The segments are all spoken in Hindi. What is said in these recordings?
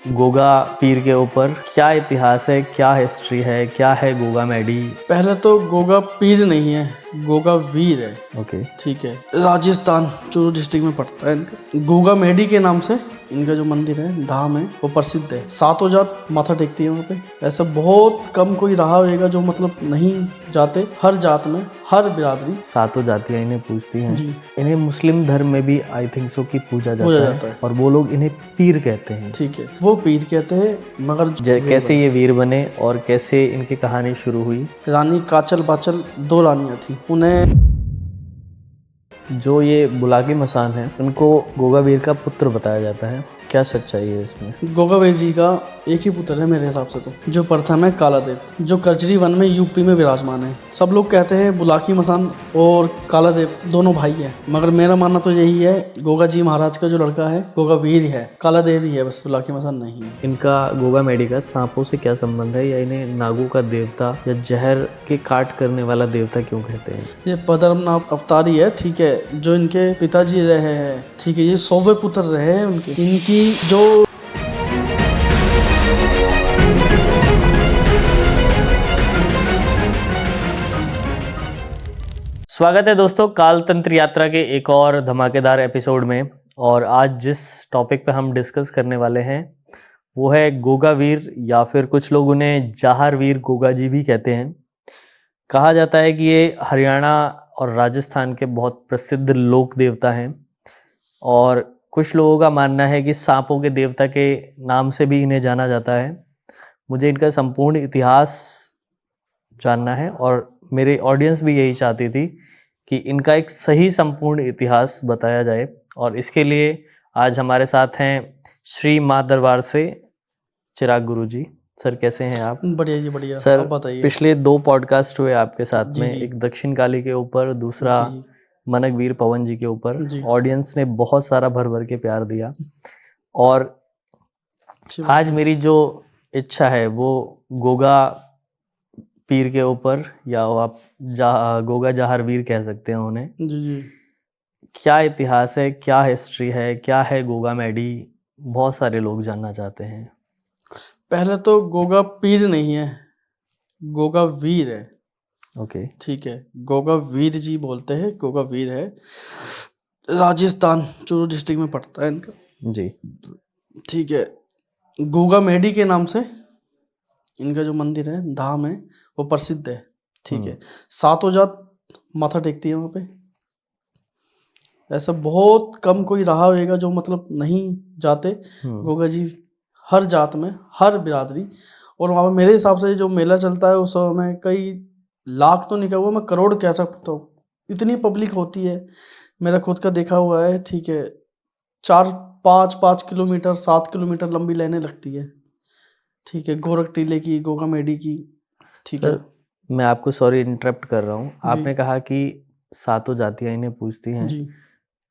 गोगा पीर के ऊपर क्या इतिहास है, क्या हिस्ट्री है, क्या है गोगा मैडी? पहले तो गोगा पीर नहीं है, गोगा वीर है। ओके। ठीक है, राजस्थान चूरू डिस्ट्रिक्ट में पड़ता है इनका। गोगा मेडी के नाम से इनका जो मंदिर है, धाम है, वो प्रसिद्ध है। सातों जात माथा टेकती है वहाँ पे। ऐसा बहुत कम कोई रहा होगा जो मतलब नहीं जाते। हर जात में, हर बिरादरी सातों जातियां इन्हें पूजती हैं। जी इन्हें मुस्लिम धर्म में भी आई थिंक सो की पूजा पूजा जाता जाता है है। और वो लोग इन्हें पीर कहते हैं। ठीक है, वो पीर कहते हैं। मगर कैसे ये वीर बने और कैसे इनकी कहानी शुरू हुई? रानी काचल बाचल 2 रानियां थी। उन्हें जो ये बुलाकी मसान है, उनको गोगा वीर का पुत्र बताया जाता है। क्या सच्चाई है इसमें? गोगावीर जी का एक ही पुत्र है मेरे हिसाब से, तो जो प्रथम है कालादेव, जो कचरी वन में यूपी में विराजमान है। सब लोग कहते हैं बुलाकी मसान और कालादेव दोनों भाई हैं, मगर मेरा मानना तो यही है, गोगा जी महाराज का जो लड़का है गोगावीर है, कालादेव ही है, बस बुलाकी मसान नहीं है। इनका गोगा मैडी का सांपों से क्या संबंध है, या इन्हें नागों का देवता या जहर के काट करने वाला देवता क्यों कहते हैं? ये पद्मनाभ अवतारी है। ठीक है, जो इनके पिताजी रहे हैं। ठीक है, ये 100वें पुत्र रहे हैं उनके। इनकी जो स्वागत है दोस्तों काल तंत्र यात्रा के एक और धमाकेदार एपिसोड में। और आज जिस टॉपिक पे हम डिस्कस करने वाले हैं वो है गोगा वीर, या फिर कुछ लोग उन्हें जाहर वीर गोगा जी भी कहते हैं। कहा जाता है कि ये हरियाणा और राजस्थान के बहुत प्रसिद्ध लोक देवता हैं और कुछ लोगों का मानना है कि सांपों के देवता के नाम से भी इन्हें जाना जाता है। मुझे इनका संपूर्ण इतिहास जानना है और मेरे ऑडियंस भी यही चाहती थी कि इनका एक सही संपूर्ण इतिहास बताया जाए। और इसके लिए आज हमारे साथ हैं श्री माँ दरबार से चिराग गुरु जी। सर कैसे हैं आप? बढ़िया जी, बढ़िया। सर आप बताइए। पिछले 2 पॉडकास्ट हुए आपके साथ जी में, जी एक दक्षिण काली के ऊपर, दूसरा जी मनक वीर पवन जी के ऊपर। जी। ऑडियंस ने बहुत सारा भर भर के प्यार दिया और अच्छी बात आज है। मेरी जो इच्छा है वो गोगा पीर के ऊपर, या आप गोगा जाहर वीर कह सकते हैं उन्हें। जी जी। क्या इतिहास है, क्या हिस्ट्री है, क्या है गोगा मैडी, बहुत सारे लोग जानना चाहते हैं। पहले तो गोगा पीर नहीं है, गोगा वीर है। ओके। ठीक है, गोगा वीर जी बोलते हैं, गोगा वीर है। राजस्थान चूरू डिस्ट्रिक्ट में पड़ता है इनका। जी। ठीक है, गोगा मेडी के नाम से इनका जो मंदिर है, धाम है, वो प्रसिद्ध है। ठीक है, सातों जात माथा टेकती है वहाँ पे। ऐसा बहुत कम कोई रहा होगा जो मतलब नहीं जाते। गोगा जी हर जात में, हर बिरादरी। और वहाँ पे मेरे हिसाब से जो मेला चलता है उस समय कई लाख तो नहीं कहूँगा मैं, करोड़ कह सकता हूँ, इतनी पब्लिक होती है। मेरा खुद का देखा हुआ है। ठीक है, 4-5 किलोमीटर 7 किलोमीटर लंबी लाइनें लगती है। ठीक है, गोरख टीले की, गोगा मेडी की। ठीक है सर मैं आपको सॉरी इंटरप्ट कर रहा हूँ। जी आपने कहा कि सातों जातियां इन्हें पूजती हैं। जी,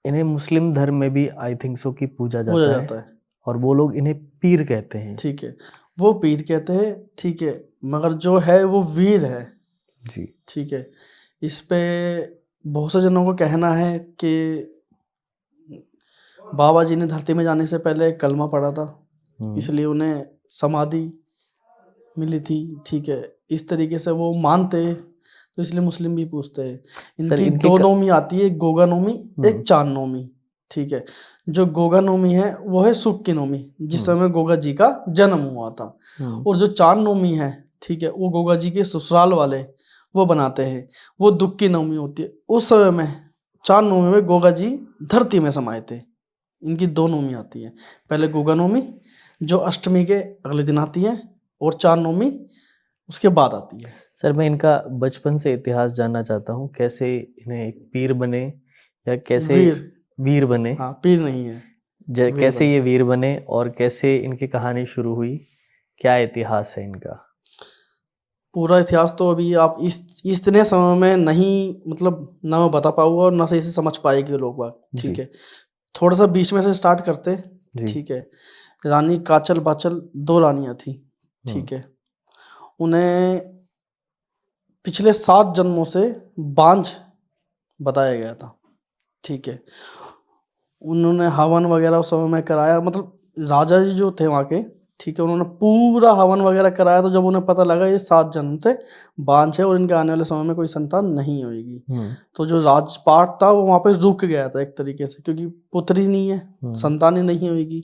इन्हें मुस्लिम धर्म में भी आई थिंक सो की पूजा हो जाता है जाता है। और वो लोग इन्हें पीर कहते हैं। ठीक है, वो पीर कहते हैं। ठीक है, मगर जो है वो वीर है। जी। ठीक है, इस पे बहुत से जनों को कहना है कि बाबा जी ने धरती में जाने से पहले कलमा पढ़ा था, इसलिए उन्हें समाधि मिली थी। ठीक है, इस तरीके से वो मानते हैं, तो इसलिए मुस्लिम भी पूछते हैं। सर, इनकी 2 नौमी आती है, एक गोगा नौमी, एक चांद नौमी। ठीक है, जो गोगा नौमी है वो है सुख की नौमी, जिस समय गोगा जी का जन्म हुआ था। और जो चांद नौमी है, ठीक है, वो गोगा जी के ससुराल वाले वो बनाते हैं, वो दुख की नौमी होती है। उस समय में चांद नौमी में गोगा जी धरती में समाये थे। इनकी 2 नौमी आती है, पहले गोगा नौमी जो अष्टमी के अगले दिन आती है, और चांद नौमी उसके बाद आती है। सर मैं इनका बचपन से इतिहास जानना चाहता हूँ। कैसे इन्हें एक पीर बने, या कैसे वीर बने? हाँ, पीर नहीं है, कैसे ये वीर बने और कैसे इनकी कहानी शुरू हुई, क्या इतिहास है इनका? पूरा इतिहास तो अभी आप इतने समय में नहीं, मतलब ना मैं बता पाऊंगा और ना सही से समझ पाएंगे लोग बात। ठीक है, थोड़ा सा बीच में से स्टार्ट करते। ठीक है, रानी काचल बाचल 2 रानियां थी। ठीक है, उन्हें पिछले 7 जन्मों से बांझ बताया गया था। ठीक है, उन्होंने हवन वगैरह उस समय में कराया। मतलब राजा जी जो थे वहाँ के, ठीक है, उन्होंने पूरा हवन वगैरह कराया, तो जब उन्हें पता लगा ये 7 जन्म से बांझ है और इनके आने वाले समय में कोई संतान नहीं होगी, तो जो राजपाट था वो वहां पे रुक गया था एक तरीके से, क्योंकि पुत्र ही नहीं है, संतान ही नहीं होगी।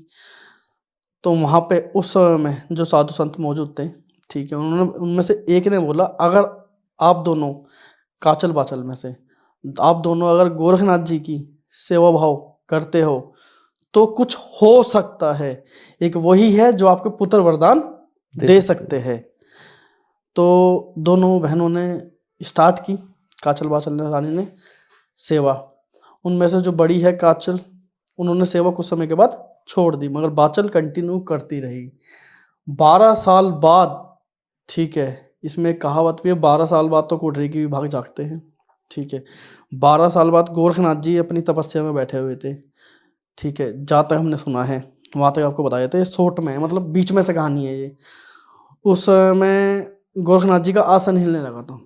तो वहां पे उस समय में जो साधु संत मौजूद थे, ठीक है, उन्होंने उनमें से एक ने बोला, अगर आप दोनों काचल बाचल में से आप दोनों अगर गोरखनाथ जी की सेवा भाव करते हो तो कुछ हो सकता है, एक वही है जो आपको पुत्र वरदान दे सकते हैं। तो दोनों बहनों ने स्टार्ट की, काचल बाचल ने, रानी ने सेवा। उनमें से जो बड़ी है काचल, उन्होंने सेवा कुछ समय के बाद छोड़ दी, मगर बाचल कंटिन्यू करती रही। 12 साल बाद, ठीक है, इसमें एक कहावत भी है, 12 साल बाद तो कोठरी की भी भाग जागते हैं, ठीक है। 12 साल बाद गोरखनाथ जी अपनी तपस्या में बैठे हुए थे, ठीक है, जहाँ तक हमने सुना है वहाँ तक आपको बताया था, शॉर्ट में, मतलब बीच में से कहानी है ये। उस समय गोरखनाथ जी का आसन हिलने लगा था,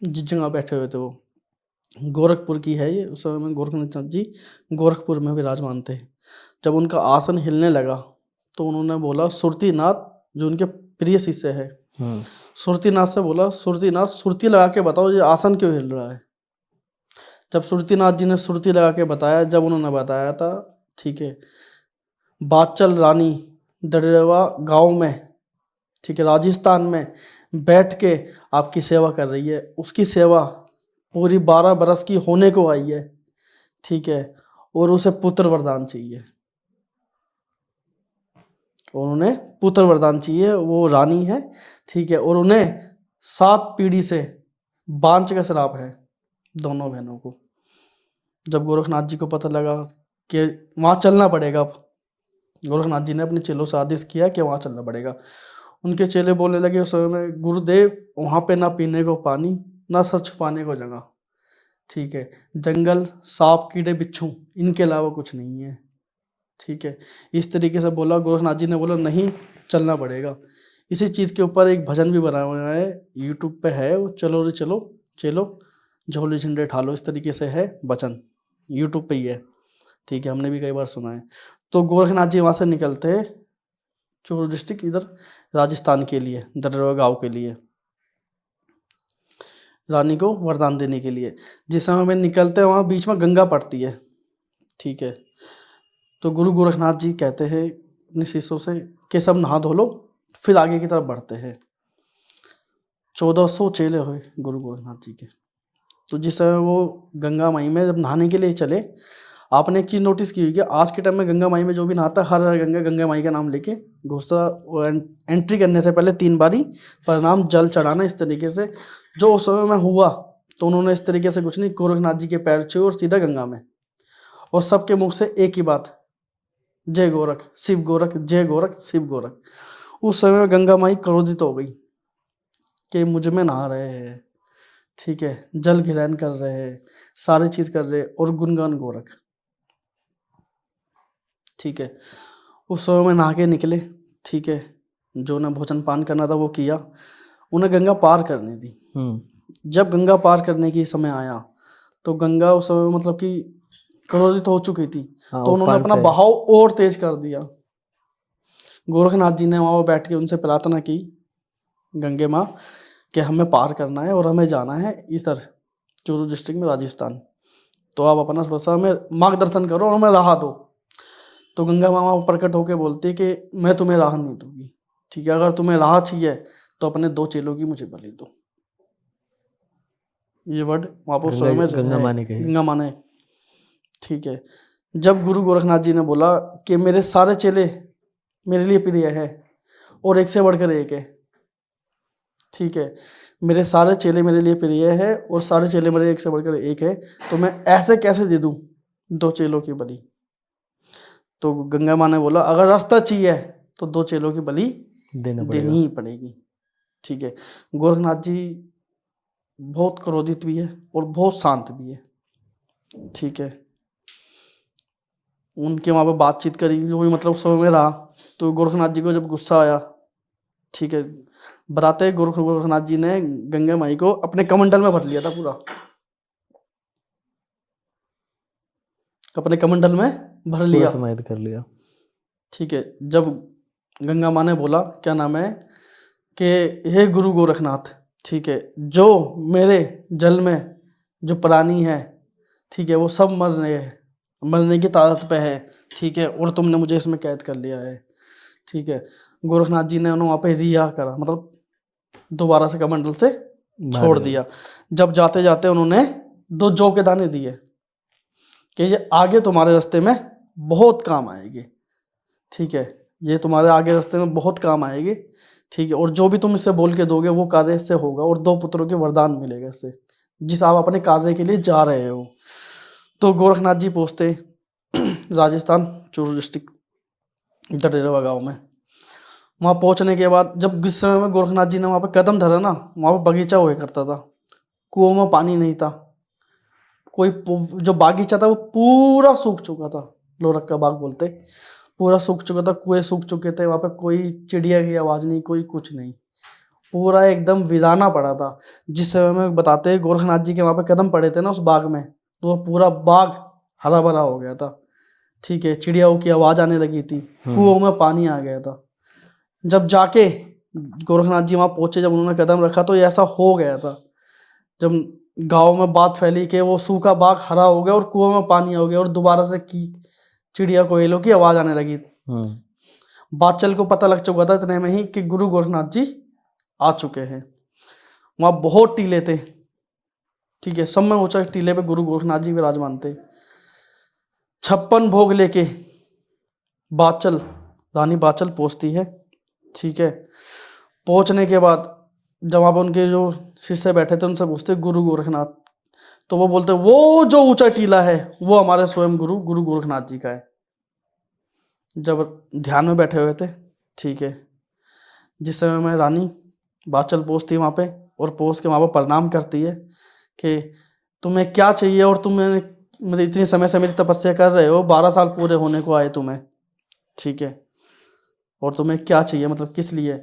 जिस जगह बैठे हुए थे वो गोरखपुर की है ये, उस समय में गोरखनाथ जी गोरखपुर में विराजमान थे। जब उनका आसन हिलने लगा तो उन्होंने बोला, सुरतीनाथ जो उनके प्रिय शिष्य है, सुरतीनाथ से बोला, सुरतीनाथ सुरती लगा के बताओ ये आसन क्यों हिल रहा है। जब सुरतीनाथ जी ने सुरती लगा के बताया, जब उन्होंने बताया था, ठीक है, बाचल रानी दरेवा गांव में, ठीक है, राजस्थान में बैठ के आपकी सेवा कर रही है, उसकी सेवा पूरी 12 बरस की होने को आई है, ठीक है, और उसे पुत्र वरदान चाहिए, उन्होंने पुत्र वरदान चाहिए, वो रानी है, ठीक है, और उन्हें 7 पीढ़ी से बांझ का श्राप है दोनों बहनों को। जब गोरखनाथ जी को पता लगा कि वहाँ चलना पड़ेगा, अब गोरखनाथ जी ने अपने चेलों से आदेश किया कि वहाँ चलना पड़ेगा। उनके चेले बोलने लगे उस समय में, गुरुदेव वहाँ पे ना पीने को पानी, ना सर छुपाने को जगह, ठीक है, जंगल, सांप, कीड़े, बिच्छू, इनके अलावा कुछ नहीं है, ठीक है। इस तरीके से बोला, गोरखनाथ जी ने बोला नहीं, चलना पड़ेगा। इसी चीज़ के ऊपर एक भजन भी बना हुआ है, यूट्यूब पे है वो, चलो रे चलो चलो झोले झंडे ठालो, इस तरीके से है वचन, यूट्यूब पे ही है, ठीक है, हमने भी कई बार सुना है। तो गोरखनाथ जी वहाँ से निकलते हैं चूरू डिस्ट्रिक्ट, इधर राजस्थान के लिए, दर्रवा गाँव के लिए, रानी को वरदान देने के लिए। जिस समय में निकलते हैं वहाँ बीच में गंगा पड़ती है, ठीक है। तो गुरु गोरखनाथ जी कहते हैं अपने शिष्यों से कि सब नहा धो लो, फिर आगे की तरफ बढ़ते हैं। 1400 चेले हुए गुरु गोरखनाथ जी के। तो जिस समय वो गंगा माई में जब नहाने के लिए चले, आपने एक चीज़ नोटिस की होगी, आज के टाइम में गंगा माई में जो भी नहाता है, हर हर गंगा गंगा माई का नाम लेके घुसता, एंट्री करने से पहले 3 बारी प्रणाम जल चढ़ाना, इस तरीके से। जो उस समय में हुआ तो उन्होंने इस तरीके से कुछ नहीं, गोरखनाथ जी के पैर छुए और सीधा गंगा में, और सबके मुख से एक ही बात, जय गोरख शिव गोरख, जय गोरख शिव गोरख। उस समय में गंगा माई क्रोधित हो गई कि मुझ में नहा रहे हैं, ठीक है, जल ग्रहण कर रहे हैं, सारी चीज कर रहे हैं, और गुणगान गोरख, ठीक है। उस समय में नहा के निकले, ठीक है, जो उन्हें भोजन पान करना था वो किया, उन्हें गंगा पार करनी थी। जब गंगा पार करने की समय आया तो गंगा उस समय मतलब कि क्रोधित हो चुकी थी, तो उन्होंने अपना बहाव और तेज कर दिया। गोरखनाथ जी ने वहां बैठ के उनसे प्रार्थना की, गंगे माँ कि हमें पार करना है और हमें जाना है इधर चूरू डिस्ट्रिक्ट में राजस्थान, तो आप अपना थोड़ा सा हमें मार्गदर्शन करो और हमें राह दो। तो गंगा माँ प्रकट होकर बोलती है कि मैं तुम्हें राह नहीं दूंगी, ठीक है, अगर तुम्हें राह चाहिए तो अपने 2 चेलों की मुझे बलि दो। ये वर्ड वहाँ पर समय में गंगा माँ ने, ठीक है। जब गुरु गोरखनाथ जी ने बोला कि मेरे सारे चेले मेरे लिए प्रिय है और एक से बढ़कर एक है, ठीक है, मेरे सारे चेले मेरे लिए प्रिय है और सारे चेले मेरे एक से बढ़कर एक है, तो मैं ऐसे कैसे दे दूं 2 चेलों की बलि। तो गंगा माँ ने बोला अगर रास्ता चाहिए तो 2 चेलों की बलि देनी ही पड़ेगी, ठीक है। गोरखनाथ जी बहुत क्रोधित भी है और बहुत शांत भी है, ठीक है। उनके वहाँ पे बातचीत करी, जो भी मतलब समय में रहा, तो गोरखनाथ जी को जब गुस्सा आया, ठीक है, बताते गोरखनाथ जी ने गंगा माई को अपने कमंडल में भर लिया था, पूरा अपने कमंडल में भर लिया, समाहित कर लिया, ठीक है। जब गंगा माँ ने बोला, क्या नाम है, कि हे गुरु गोरखनाथ, ठीक है, जो मेरे जल में जो प्राणी है, ठीक है, वो सब मर रहे हैं, मरने की ताकत पे है, ठीक है, और तुमने मुझे इसमें कैद कर लिया है, ठीक है। गोरखनाथ जी ने उन्हें वहाँ पे रिहा करा, मतलब दोबारा से कमंडल से छोड़ दिया। जब जाते जाते उन्होंने 2 जौ के दाने दिए कि ये आगे तुम्हारे रास्ते में बहुत काम आएगी, ठीक है, ये तुम्हारे आगे रास्ते में बहुत काम आएगी, ठीक है, और जो भी तुम इससे बोल के दोगे वो कार्य इससे होगा, और 2 पुत्रों के वरदान मिलेगा इससे, जिस आप अपने कार्य के लिए जा रहे हो। तो गोरखनाथ जी पहुँचते राजस्थान, चूरू डिस्ट्रिक्ट डडेरवा गाँव में। वहाँ पहुँचने के बाद जब जिस समय में गोरखनाथ जी ने वहाँ पे कदम धरा ना, वहाँ पे बगीचा हुआ करता था, कुओं में पानी नहीं था, कोई जो बागीचा था वो पूरा सूख चुका था, लोरक का बाग बोलते, पूरा सूख चुका था, कुएं सूख चुके थे, वहाँ पे कोई चिड़िया की आवाज़ नहीं, कोई कुछ नहीं, पूरा एकदम वीराना पड़ा था। जिस समय में बताते हैं गोरखनाथ जी के वहाँ पे कदम पड़े थे ना उस बाग में, तो वो पूरा बाग हरा भरा हो गया था, ठीक है, चिड़ियाओं की आवाज़ आने लगी थी, कुओं में पानी आ गया था। जब जाके गोरखनाथ जी वहाँ पहुंचे, जब उन्होंने कदम रखा तो ऐसा हो गया था, जब गांव में बात फैली कि वो सूखा बाग हरा हो गया और कुआं में पानी हो गया, और दोबारा से की चिड़िया कोयलों की आवाज आने लगी। बादचल को पता लग चुका था इतने में ही कि गुरु गोरखनाथ जी आ चुके हैं। वहाँ बहुत टीले थे, ठीक है, सब में ऊंचा टीले पे गुरु गोरखनाथ जी विराजमान थे। 56 भोग लेके बादचल, रानी बादचल पहुंचती है, ठीक है। पहुंचने के बाद जब वहाँ पर उनके जो शिष्य बैठे थे उनसे पूछते गुरु गोरखनाथ, तो वो बोलते वो जो ऊंचा टीला है वो हमारे स्वयं गुरु गोरखनाथ जी का है। जब ध्यान में बैठे हुए थे, ठीक है, जिस समय में रानी बादचल पहुंचती वहाँ पे, और पहुंच के वहाँ पर प्रणाम करती है कि तुम्हें क्या चाहिए, और तुम्हें मतलब इतने समय से मेरी तपस्या कर रहे हो, 12 साल पूरे होने को आए तुम्हें, ठीक है, और तुम्हें क्या चाहिए, मतलब किस लिए,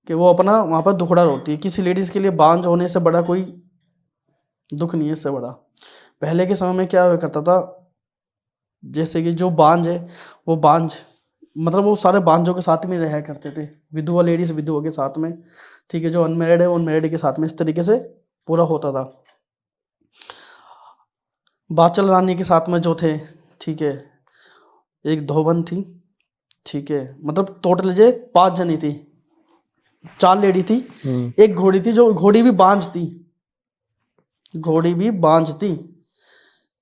कि वो अपना वहाँ पर दुखड़ा रोती है। किसी लेडीज़ के लिए बांझ होने से बड़ा कोई दुख नहीं है इससे बड़ा। पहले के समय में क्या हुआ करता था, जैसे कि जो बांझ है वो बांझ, मतलब वो सारे बांझों के साथ में रहा करते थे, विधवा लेडीज विधवा के साथ में, ठीक है, जो अनमेरिड है अनमेरिड के साथ में, इस तरीके से पूरा होता था। बादचल रानी के साथ में जो थे, ठीक है, एक धोबन थी, ठीक है, मतलब टोटल जो 5 जनी थी, 4 लेडी थी, एक घोड़ी थी, जो घोड़ी भी बांझ थी, घोड़ी भी बांझ थी,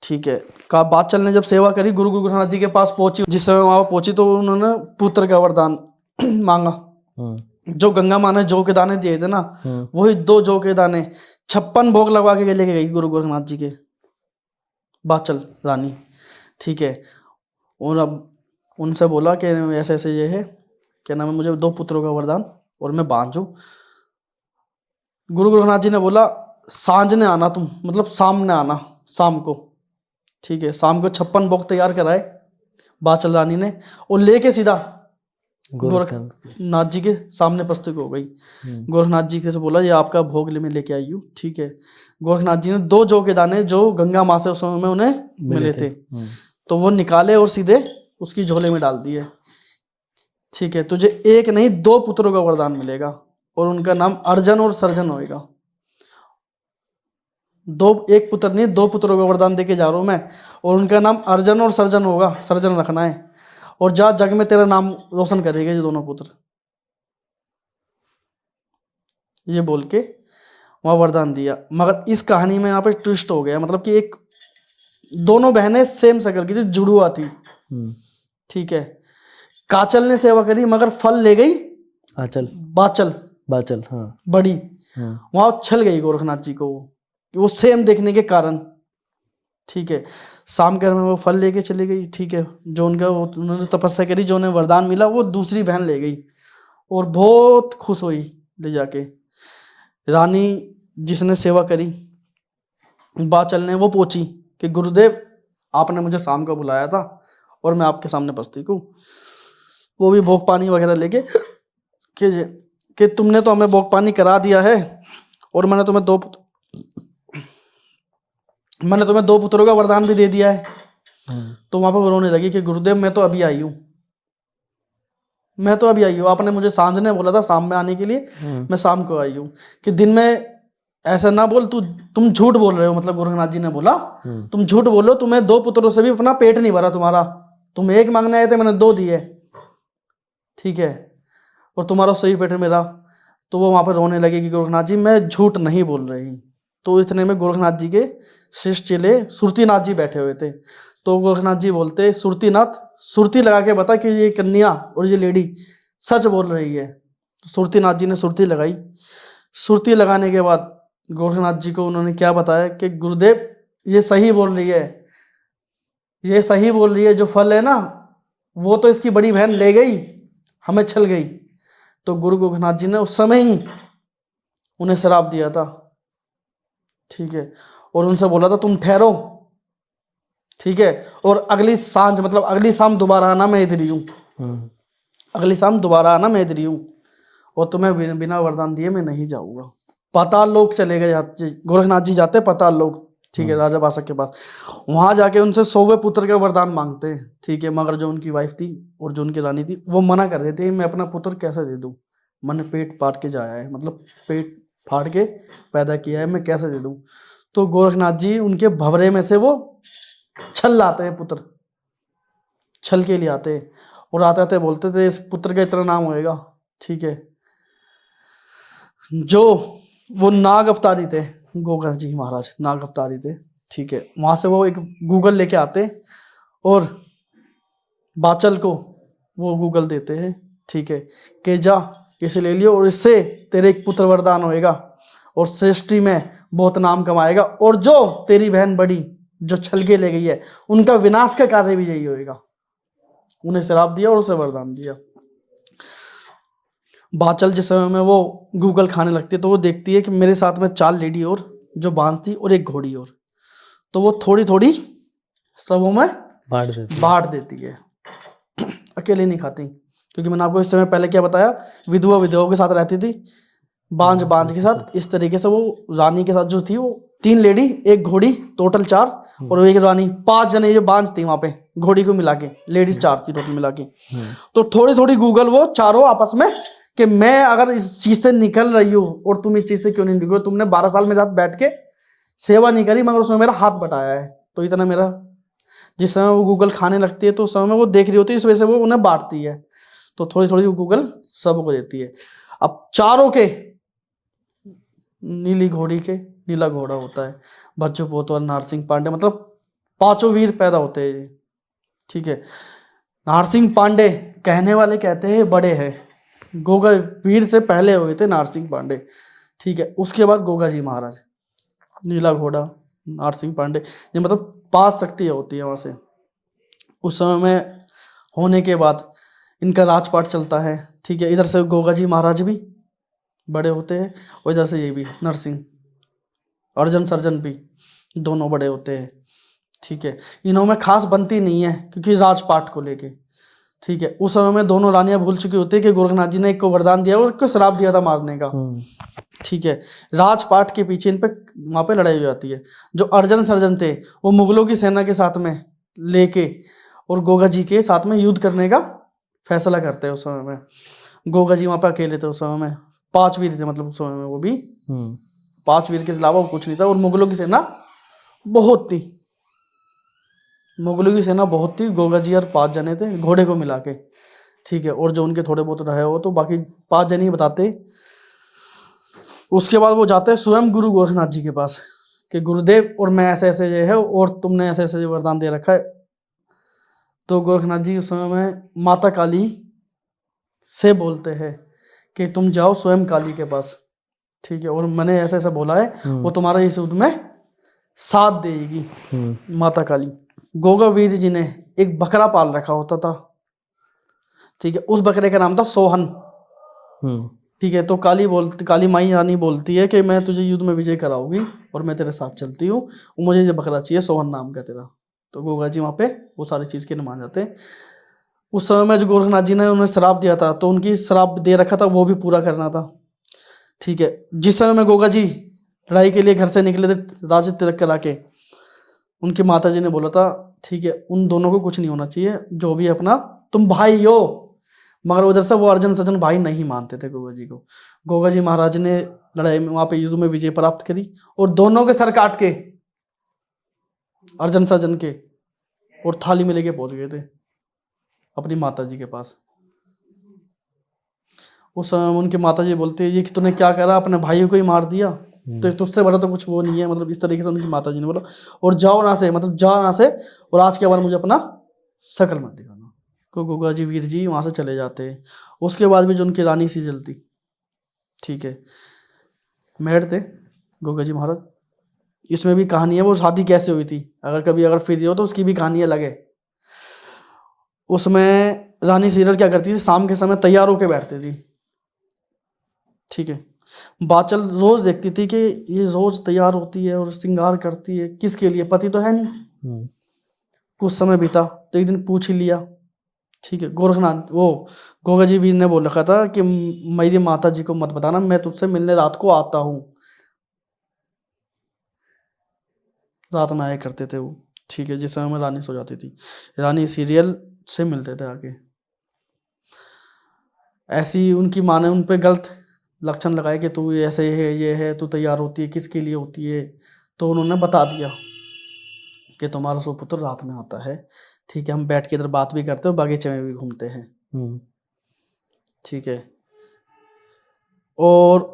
ठीक है। का बादचल ने जब सेवा करी, गुरु गोरखनाथ जी के पास पहुंची, जिस समय वहां पहुंची तो उन्होंने पुत्र का वरदान मांगा। जो गंगा माँ ने जौ के दाने दिए थे ना, वही 2 जौ के दाने 56 भोग लगवा के लेके गई गुरु गोरखनाथ जी के बादचल रानी, ठीक है। और अब उनसे बोला कि ऐसे ऐसे ये है, क्या नाम है, मुझे 2 पुत्रों का वरदान और मैं बांझू। गुरु गोरखनाथ जी ने बोला सांझ ने आना तुम, मतलब सामने आना, शाम को, ठीक है। शाम को 56 भोग तैयार कराए बादचल रानी ने, और लेके सीधा गोरखनाथ जी के सामने प्रस्तुत हो गई। गोरखनाथ जी के से बोला ये आपका भोग मैं लेके आई हूँ, ठीक है। गोरखनाथ जी ने 2 जौ के दाने जो गंगा माँ से उस समय में उन्हें मिले थे, तो वो निकाले और सीधे उसकी झोले में डाल दिए, ठीक है। तुझे एक नहीं 2 पुत्रों का वरदान मिलेगा, और उनका नाम अर्जन और सर्जन होएगा। 1 पुत्र नहीं 2 पुत्रों का वरदान देके जा रहा हूं मैं, और उनका नाम अर्जन और सर्जन होगा, सर्जन रखना है, और जा जग में तेरा नाम रोशन करेंगे ये दोनों पुत्र, ये बोल के वहां वरदान दिया। मगर इस कहानी में यहाँ पे ट्विस्ट हो गया, मतलब कि एक दोनों बहनें सेम शक्ल की थी, जुड़ुआ थी, ठीक है। काचल ने सेवा करी मगर फल ले गई आचल, बाचल हाँ बड़ी, वहां छल गई गोरखनाथ जी को वो सेम देखने के कारण, ठीक है। शाम के में वो फल लेके चली गई, ठीक है, जो उनका वो उन्होंने तपस्या करी, जो उन्हें वरदान मिला वो दूसरी बहन ले गई, और बहुत खुश हुई ले जाके। रानी जिसने सेवा करी बाचल ने, वो पूछी कि गुरुदेव आपने मुझे शाम को बुलाया था और मैं आपके सामने उपस्थित हूँ, वो भी भोग पानी वगैरह लेके कि तुमने तो हमें भोग पानी करा दिया है, और मैंने तुम्हें 2 पुत्रों का वरदान भी दे दिया है। तो वहां पर वो रोने लगी कि गुरुदेव मैं तो अभी आई हूं, मैं तो अभी आई हूँ, आपने मुझे सांझ ने बोला था शाम में आने के लिए, मैं शाम को आई हूँ। कि दिन में ऐसा ना बोल, तुम झूठ बोल रहे हो, मतलब गोरखनाथ जी ने बोला तुम झूठ बोलो, तुम्हें 2 पुत्रों से भी अपना पेट नहीं भरा तुम्हारा, तुम 1 मांगने आए थे, मैंने 2 दिए, ठीक है, और तुम्हारा सही पेट मेरा। तो वो वहां पर रोने लगे कि गोरखनाथ जी मैं झूठ नहीं बोल रही। तो इतने में गोरखनाथ जी के श्रेष्ठ चेले सुरतीनाथ जी बैठे हुए थे। तो गोरखनाथ जी बोलते, सुरतीनाथ, सुरती लगा के बता कि ये कन्या और ये लेडी सच बोल रही है। तो सुरतीनाथ जी ने सुरती लगाई। सुरती लगाने के बाद गोरखनाथ जी को उन्होंने क्या बताया कि गुरुदेव ये सही बोल रही है, ये सही बोल रही है, जो फल है ना वो तो इसकी बड़ी बहन ले गई, हमें छल गई। तो गुरु गोरखनाथ जी ने उस समय ही उन्हें श्राप दिया था, ठीक है, और उनसे बोला था तुम ठहरो, ठीक है, और अगली सांझ मतलब अगली शाम दोबारा आना, मैं इधर ही हूँ, अगली शाम दोबारा आना, मैं इधर ही हूँ, और तुम्हें बिना वरदान दिए मैं नहीं जाऊंगा। पाताल लोक चले गए गोरखनाथ जी, जाते पाताल लोक, ठीक है, राजा बासक के पास। वहां जाके उनसे 100वें पुत्र का वरदान मांगते हैं, ठीक है, मगर जो उनकी वाइफ थी और जो उनकी रानी थी वो मना कर देते हैं, मैं अपना पुत्र कैसे दे दूं, मैंने पेट फाड़ के जाया है, मतलब पेट फाड़ के पैदा किया है, मैं कैसे दे दूं। तो गोरखनाथ जी उनके भवरे में से वो छल लाते हैं, पुत्र छल के लिए आते हैं, और आते आते बोलते थे इस पुत्र का इतना नाम होएगा, ठीक है। जो वो नाग अवतारी थे, गोगर जी महाराज नाग अवतारी थे, ठीक है, वहां से वो एक गूगल लेके आते और बाचल को वो गूगल देते हैं, ठीक है, कि जा इसे ले लियो और इससे तेरे एक पुत्र वरदान होएगा और सृष्टि में बहुत नाम कमाएगा, और जो तेरी बहन बड़ी जो छल के ले गई है उनका विनाश का कार्य भी यही होएगा। उन्हें श्राप दिया और उसे वरदान दिया। बाचल जिस समय में वो गूगल खाने लगती है तो वो देखती है कि मेरे साथ में 4 लेडी और जो बांधती और एक घोड़ी और, तो वो थोड़ी थोड़ी सबों में बांट देती है, अकेले नहीं खाती, क्योंकि मैंने आपको इस समय पहले क्या बताया, विधवा विधवाओं के साथ रहती थी, बांझ के साथ। इस तरीके से वो रानी के साथ जो थी वो 3 लेडी, एक घोड़ी, टोटल 4, और एक रानी, 5 जने जो बांझ थी वहां पे, घोड़ी को मिला के लेडीज 4 थी टोटल मिला के। तो थोड़ी थोड़ी गूगल वो चारों आपस में कि मैं अगर इस चीज से निकल रही हूँ और तुम इस चीज से क्यों नहीं निकलो, तुमने 12 साल मेरे साथ बैठ के सेवा नहीं करी मगर उसमें मेरा हाथ बटाया है, तो इतना मेरा। जिस समय वो गूगल खाने लगती है तो उस समय में वो देख रही होती है, इस वजह से वो उन्हें बांटती है, तो थोड़ी थोड़ी गूगल सबको देती है। अब चारों के नीली घोड़ी के नीला घोड़ा होता है, बच्चू पोतवाल नारसिंह पांडे, मतलब 5 वीर पैदा होते हैं, ठीक है। नारसिंह पांडे कहने वाले कहते हैं बड़े हैं, गोगा वीर से पहले हुए थे नारसिंह पांडे, ठीक है, उसके बाद गोगा जी महाराज, नीला घोड़ा नारसिंह पांडे, ये मतलब 5 शक्तियाँ होती है वहाँ से। उस समय में होने के बाद इनका राजपाट चलता है, ठीक है, इधर से गोगा जी महाराज भी बड़े होते हैं और इधर से ये भी नरसिंह अर्जन सर्जन भी दोनों बड़े होते हैं, ठीक है। इन्हों में खास बनती नहीं है क्योंकि राजपाट को लेके, ठीक है। उस समय में दोनों रानियां भूल चुकी होती है कि गोरखनाथ जी ने एक को वरदान दिया और एक को श्राप दिया था मारने का, ठीक है। राजपाट के पीछे इन पे वहां पे लड़ाई हो जाती है। जो अर्जन सर्जन थे वो मुगलों की सेना के साथ में लेके और गोगा जी के साथ में युद्ध करने का फैसला करते हैं। उस समय में गोगा जी वहां पे अकेले थे, उस समय में 5 वीर थे, मतलब उस समय में वो भी 5 वीर के अलावा कुछ नहीं था, और मुगलों की सेना बहुत थी, मुगलों की सेना बहुत थी। गोगा जी और 5 जने थे घोड़े को मिला के, ठीक है, और जो उनके थोड़े बहुत रहे हो तो बाकी 5 जने ही बताते। उसके बाद वो जाते हैं स्वयं गुरु गोरखनाथ जी के पास कि गुरुदेव और मैं ऐसे ऐसे ये है और तुमने ऐसे ऐसे वरदान दे रखा है। तो गोरखनाथ जी उस समय में माता काली से बोलते हैं कि तुम जाओ स्वयं काली के पास, ठीक है, और मैंने ऐसे ऐसा बोला है, वो तुम्हारा इस युद्ध में साथ देगी माता काली। गोगा वीर जी ने एक बकरा पाल रखा होता था, ठीक है, उस बकरे का नाम था सोहन, ठीक है। तो काली माई रानी बोलती है कि मैं तुझे युद्ध में विजय कराऊंगी और मैं तेरे साथ चलती हूँ, मुझे ये बकरा चाहिए, सोहन नाम का तेरा। तो गोगा जी वहाँ पे वो सारी चीज़ के मान जाते हैं। उस समय में जो गोरखनाथ जी ने उन्हें श्राप दिया था तो उनकी श्राप दे रखा था वो भी पूरा करना था, ठीक है। जिस समय में गोगा जी लड़ाई के लिए घर से निकले थे राज तिलक करा के, उनकी माता जी ने बोला था, ठीक है, उन दोनों को कुछ नहीं होना चाहिए, जो भी अपना तुम भाई हो, मगर उधर से वो अर्जुन सज्जन भाई नहीं मानते थे गोगा जी को। गोगा जी महाराज ने लड़ाई में वहां पे युद्ध में विजय प्राप्त करी और दोनों के सर काट के अर्जुन सज्जन के और थाली में लेके पहुंच गए थे अपनी माता जी के पास। उस समय उनकी माता जी बोलती है ये कि तूने क्या करा, अपने भाइयों को ही मार दिया, तो तुझसे बड़ा तो कुछ वो नहीं है, मतलब इस तरीके से उनकी माता जी ने बोला। और जाओ ना से, मतलब जाओ ना से, और आज के बाद मुझे अपना शकल मत दिखाना। तो गोगा जी वीर जी वहां से चले जाते हैं। उसके बाद भी जो उनकी रानी सी जलती, ठीक है, मेहर थे गोगा जी महाराज। इसमें भी कहानी है वो शादी कैसे हुई थी, अगर फ्री हो तो उसकी भी कहानी अलग है। उसमें रानी सीरियल क्या करती थी, शाम के समय तैयार होके बैठती थी, ठीक है। बाचल रोज देखती थी कि ये रोज तैयार होती है और श्रृंगार करती है, किसके लिए, पति तो है नहीं। कुछ समय बीता तो एक दिन पूछ ही लिया, ठीक है। गोरखनाथ वो गोगा जी वीर ने बोल रखा था कि मेरी माता जी को मत बताना, मैं तुझसे मिलने रात को आता हूँ। रात में आया करते थे वो, ठीक है, जिस समय में रानी सो जाती थी। रानी सीरियल से मिलते थे आके। ऐसी उनकी माँ ने उन पे गलत लक्षण लगाए कि तू ऐसे है, ये है, तू तैयार होती है किसके लिए होती है। तो उन्होंने बता दिया कि तुम्हारा सुपुत्र रात में आता है, ठीक है, हम बैठ के इधर बात भी करते हैं, बागीचे में भी घूमते हैं, ठीक है। और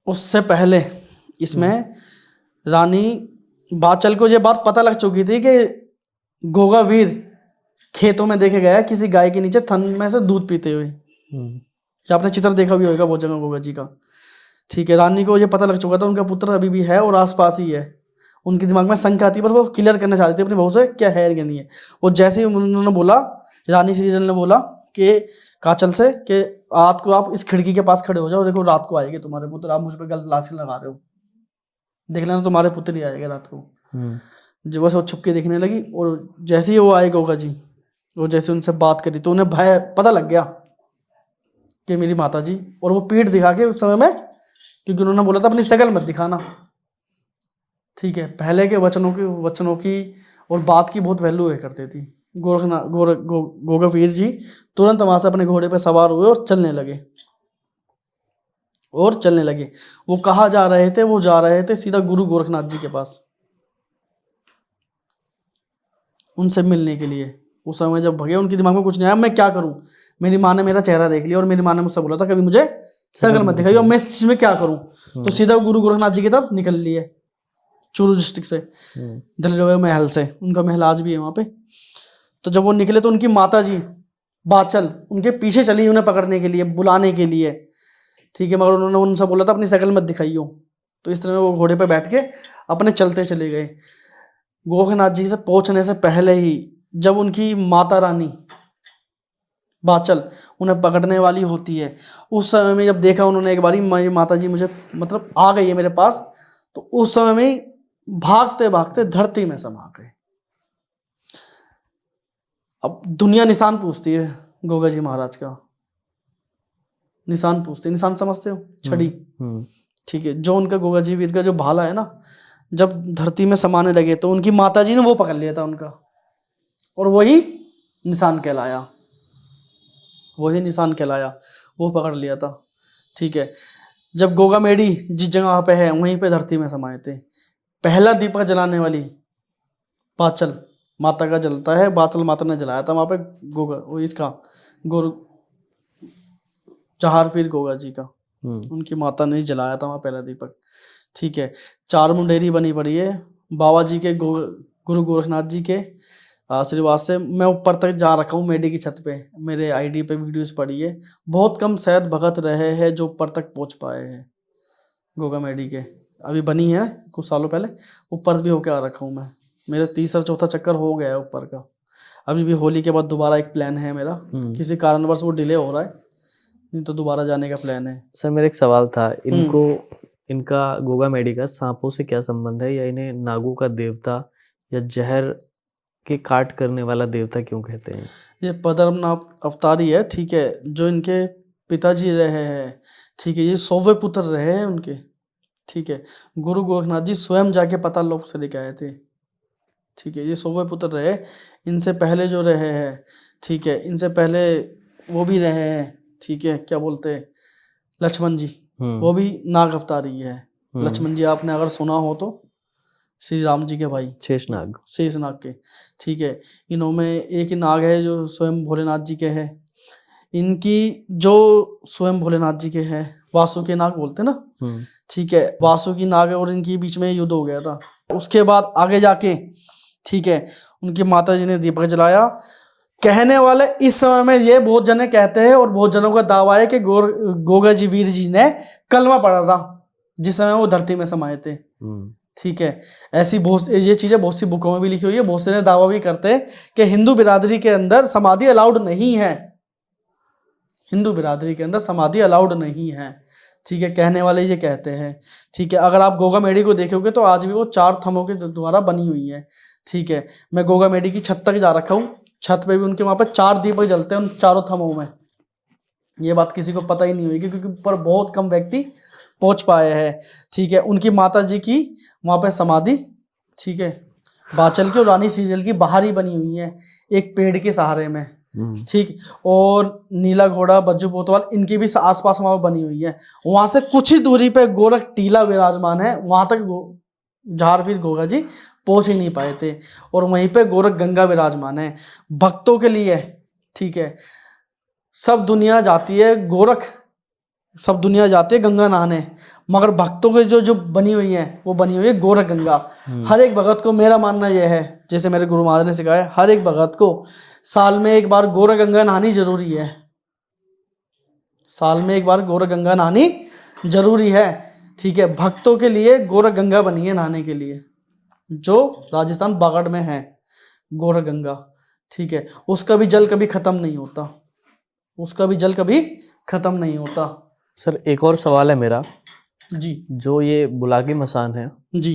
उससे पहले इसमें रानी बाचल को ये बात पता लग चुकी थी कि गोगा वीर खेतों में देखे गया किसी गाय के नीचे थन में से दूध पीते हुए। क्या आपने चित्र देखा भी होगा बहुत जगह गोगा जी का, ठीक है। रानी को ये पता लग चुका था उनका पुत्र अभी भी है और आसपास ही है। उनके दिमाग में शंका थी, बस वो क्लियर करना चाह रही थी अपनी बहू से क्या है क्या नहीं है। और जैसे ही उन्होंने बोला, रानी सीरियल ने बोला कि काचल से कि रात को आप इस खिड़की के पास खड़े हो जाओ, देखो रात को आएगी तुम्हारे पुत्र, आप मुझ पर गलत लाश लगा रहे हो, देख लेना तुम्हारे पुत्र ही आएगा रात को। जब बस वो छुप के देखने लगी, और जैसे ही वो आए गोगा जी, वो जैसे उनसे बात करी तो उन्हें भय पता लग गया कि मेरी माता जी। और वो पीठ दिखा के उस समय में, क्योंकि उन्होंने बोला था अपनी शकल मत दिखाना, ठीक है, पहले के वचनों की और बात की बहुत वैल्यू हुआ करती थी। गोगा वीर जी तुरंत वहां से अपने घोड़े पे सवार हुए और चलने लगे। वो कहाँ जा रहे थे, वो जा रहे थे सीधा गुरु गोरखनाथ जी के पास, उनसे मिलने के लिए। उस समय जब भगे, उनके दिमाग में कुछ नहीं आया, मैं क्या करूं, मेरी माँ ने मेरा चेहरा देख लिया और मेरी माँ ने मुझसे बोला था कभी मुझे शकल मत दिखाइए, और मैं इस चीज में क्या करूं। तो सीधा गुरु गोरखनाथ जी की तरफ निकल लिए, चूरू डिस्ट्रिक्ट से, दिलरवे महल से, उनका महल आज भी है वहां पे। तो जब वो निकले तो उनकी माता जी बाचल उनके पीछे चली उन्हें पकड़ने के लिए, बुलाने के लिए, ठीक है। मगर उन्होंने उनसे बोला था अपनी शकल मत दिखाइयो। तो इस तरह वो घोड़े पे बैठ के अपने चलते चले गए। गोरखनाथ जी से पहुंचने से पहले ही जब उनकी माता रानी बाचल उन्हें पकड़ने वाली होती है, उस समय में जब देखा उन्होंने एक बारी मेरी माता जी मुझे मतलब आ गई है मेरे पास, तो उस समय में भागते भागते धरती में समा गए। अब दुनिया निशान पूछती है गोगा जी महाराज का, निशान पूछते, निशान समझते हो, छड़ी, ठीक है। जो उनका गोगा जी वीर का जो भाला है ना, जब धरती में समाने लगे तो उनकी माता जी ने वो पकड़ लिया था उनका, और वही निशान कहलाया, वो पकड़ लिया था, ठीक है। जब गोगा मेडी जिस जगह पे है वहीं पे धरती में समाये थे। पहला दीपक जलाने वाली बाचल माता का जलता है, बाचल माता ने जलाया था वहां पे गोगा, वो इसका जहार फिर गोगा जी का, उनकी माता ने जलाया था वहां पहला दीपक, ठीक है। 4 मुंडेरी बनी पड़ी है बाबा जी के, गुरु गोरखनाथ जी के आशीर्वाद से। मैं ऊपर तक जा रखा हूँ मेडी की छत पे, मेरे आईडी पे वीडियोस पड़ी है। बहुत कम शायद भगत रहे हैं जो ऊपर तक पहुंच पाए हैं गोगा मेडी के, अभी बनी है कुछ सालों पहले, ऊपर भी होके आ रखा हूँ मैं। मेरा 3 चौथा चक्कर हो गया है ऊपर का। अभी भी होली के बाद दोबारा एक प्लान है मेरा, किसी कारणवश वो डिले हो रहा है, नहीं तो दोबारा जाने का प्लान है। सर मेरा एक सवाल था, इनका गोगा मेडी का सांपों से क्या संबंध है, या इन्हें नागों का देवता या जहर के काट करने वाला देवता क्यों कहते हैं? ये पद्मनाभ अवतारी है, ठीक है, जो इनके पिताजी रहे हैं, ठीक है, ये 100वें पुत्र रहे हैं उनके, ठीक है। गुरु गोरखनाथ जी स्वयं जाके पता लोक से लेके आए थे, ठीक है, ये 100वें पुत्र रहे। इनसे पहले जो रहे हैं, ठीक है, इनसे पहले वो भी रहे हैं, ठीक है, क्या बोलते हैं, लक्ष्मण जी, वो भी नाग अवतारी है। लक्ष्मण जी आपने अगर सुना हो तो, श्री राम जी के भाई, शेषनाग। शेषनाग के, ठीक है। इन्हों में एक ही नाग है जो स्वयं भोलेनाथ जी के हैं। इनकी जो स्वयं भोलेनाथ जी के हैं, वासुकी नाग बोलते हैं ना, ठीक है, वासुकी नाग है, और इनके बीच में युद्ध हो गया था। उसके बाद आगे जाके, ठीक है, उनकी माता जी ने दीपक जलाया। कहने वाले इस समय में ये बहुत जने कहते हैं, और बहुत जनों का दावा है कि गोगा जी वीर जी ने कलमा पढ़ा था जिस समय वो धरती में समाये थे। ठीक है, ऐसी बहुत ये चीजें बहुत सी बुकों में भी लिखी हुई है। बहुत से ने दावा भी करते हैं कि हिंदू बिरादरी के अंदर समाधि अलाउड नहीं है, हिंदू बिरादरी के अंदर समाधि अलाउड नहीं है। ठीक है, कहने वाले ये कहते हैं। ठीक है, अगर आप गोगा मेडी को देखोगे तो आज भी वो 4 थंभों के द्वारा बनी हुई है। ठीक है, मैं गोगा मेडी की छत तक जा रखा हूँ, छत पे भी उनके वहां पे 4 दीपक जलते हैं उन चारों थंभों में। ये बात किसी को पता ही नहीं होगी क्योंकि ऊपर बहुत कम व्यक्ति पहुंच पाए हैं। ठीक है, उनकी माता जी की वहां पे समाधि, ठीक है, बाचल की और रानी सीरियल की बाहर ही बनी हुई है, एक पेड़ के सहारे में। ठीक, और नीला घोड़ा, बज्जू पोतवाल, इनकी भी आसपास वहां बनी हुई है। वहां से कुछ ही दूरी पे गोरख टीला विराजमान है, वहां तक झारवीर गोगा जी पहुंच ही नहीं पाए थे। और वहीं पे गोरख गंगा विराजमान है भक्तों के लिए। ठीक है, सब दुनिया जाती है सब दुनिया जाती है गंगा नहाने, मगर भक्तों के जो बनी हुई है वो बनी हुई है गोरख गंगा। हर एक भगत को, मेरा मानना यह है, जैसे मेरे गुरु महाराज ने सिखाया, हर एक भगत को साल में एक बार गोरख गंगा नहानी जरूरी है। साल में एक बार गोरख गंगा नहानी जरूरी है। ठीक है, भक्तों के लिए गोरख गंगा बनी है नहाने के लिए, जो राजस्थान बागड़ में है गोरख गंगा। ठीक है, उसका भी जल कभी खत्म नहीं होता, उसका भी जल कभी खत्म नहीं होता। सर एक और सवाल है मेरा जी, जो ये बुलाकी मसान है जी,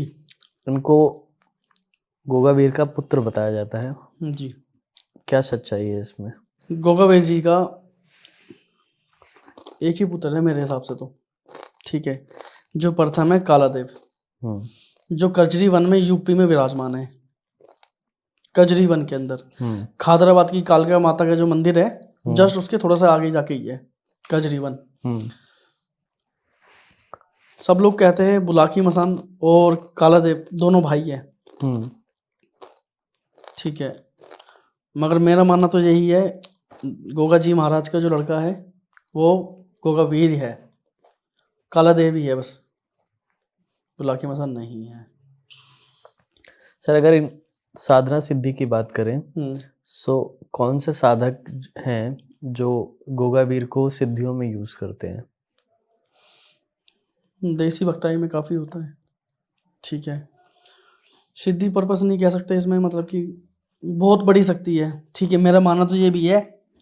इनको गोगावीर का पुत्र बताया जाता है जी, क्या सच्चाई है इसमें? गोगावीर जी का एक ही पुत्र है मेरे हिसाब से तो। ठीक है, जो प्रथम है कालादेव, जो कजरी वन में यूपी में विराजमान है। कजरी वन के अंदर खादराबाद की कालका माता का जो मंदिर है, जस्ट उसके थोड़ा सा आगे जाके ही है कजरी वन। सब लोग कहते हैं बुलाकी मसान और कालादेव दोनों भाई हैं। ठीक है, मगर मेरा मानना तो यही है, गोगा जी महाराज का जो लड़का है वो गोगावीर है, कालादेव ही है बस, बुलाकी मसान नहीं है। सर अगर इन साधना सिद्धि की बात करें सो कौन से साधक हैं जो गोगावीर को सिद्धियों में यूज करते हैं? देसी भक्ताई में काफ़ी होता है। ठीक है, सिद्धि पर्पस नहीं कह सकते इसमें, मतलब कि बहुत बड़ी शक्ति है। ठीक है, मेरा मानना तो ये भी है।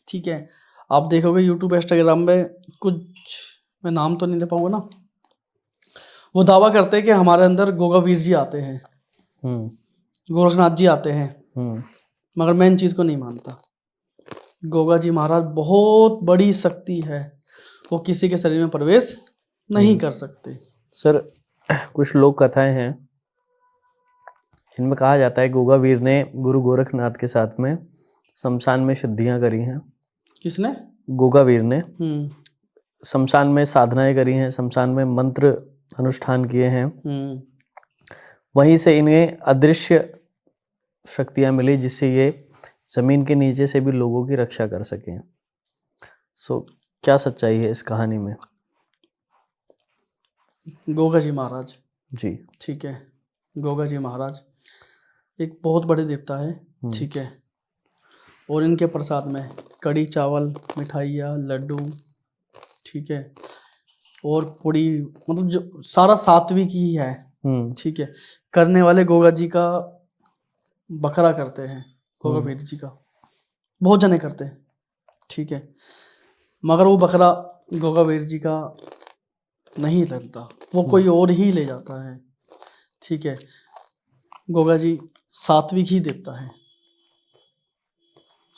ठीक है, आप देखोगे यूट्यूब इंस्टाग्राम में कुछ, मैं नाम तो नहीं ले पाऊंगा ना, वो दावा करते हैं कि हमारे अंदर गोगावीर जी आते हैं, गोरखनाथ जी आते हैं, मगर मैं इन चीज़ को नहीं मानता। गोगा जी महाराज बहुत बड़ी शक्ति है, वो किसी के शरीर में प्रवेश नहीं कर सकते। सर कुछ लोक कथाएं हैं जिनमें कहा जाता है गोगावीर ने गुरु गोरखनाथ के साथ में शमशान में सिद्धियां करी हैं। किसने? गोगावीर ने शमशान में साधनाएं करी हैं, शमशान में मंत्र अनुष्ठान किए हैं। वहीं से इन्हें अदृश्य शक्तियां मिली जिससे ये जमीन के नीचे से भी लोगों की रक्षा कर सकें। सो क्या सच्चाई है इस कहानी में? गोगा जी महाराज जी, ठीक है, गोगा जी महाराज एक बहुत बड़े देवता है। ठीक है, और इनके प्रसाद में कड़ी चावल, मिठाइयाँ, लड्डू, ठीक है, और पूड़ी, मतलब जो सारा सात्विक ही है। ठीक है, करने वाले गोगा जी का बकरा करते हैं, गोगावीर जी का बहुत जने करते हैं। ठीक है, मगर वो बकरा गोगावीर जी का नहीं लगता, वो कोई और ही ले जाता है। ठीक है, गोगा जी सात्विक ही देवता है,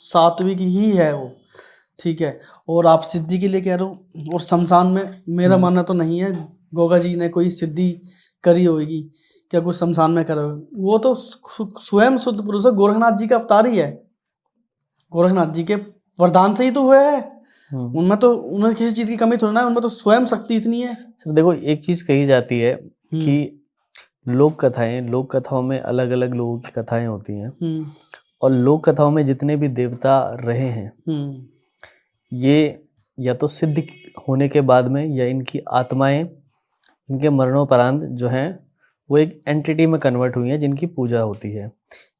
सात्विक ही है वो। ठीक है, और आप सिद्धि के लिए कह रहे हो, और शमशान में मेरा मानना तो नहीं है गोगा जी ने कोई सिद्धि करी होगी, क्या कुछ शमशान में करोगे, वो तो स्वयं शुद्ध पुरुष है, गोरखनाथ जी का अवतार ही है, गोरखनाथ जी के वरदान से ही तो हुए है। उनमें तो उन्हें किसी चीज की कमी थोड़ी ना है, उनमें तो स्वयं शक्ति इतनी है। सर देखो, एक चीज कही जाती है कि लोक कथाओं में अलग अलग लोगों की कथाएं होती हैं, और लोक कथाओं में जितने भी देवता रहे हैं ये या तो सिद्ध होने के बाद में, या इनकी आत्माएं इनके मरणोपरांत जो हैं वो एक एंटिटी में कन्वर्ट हुई हैं जिनकी पूजा होती है।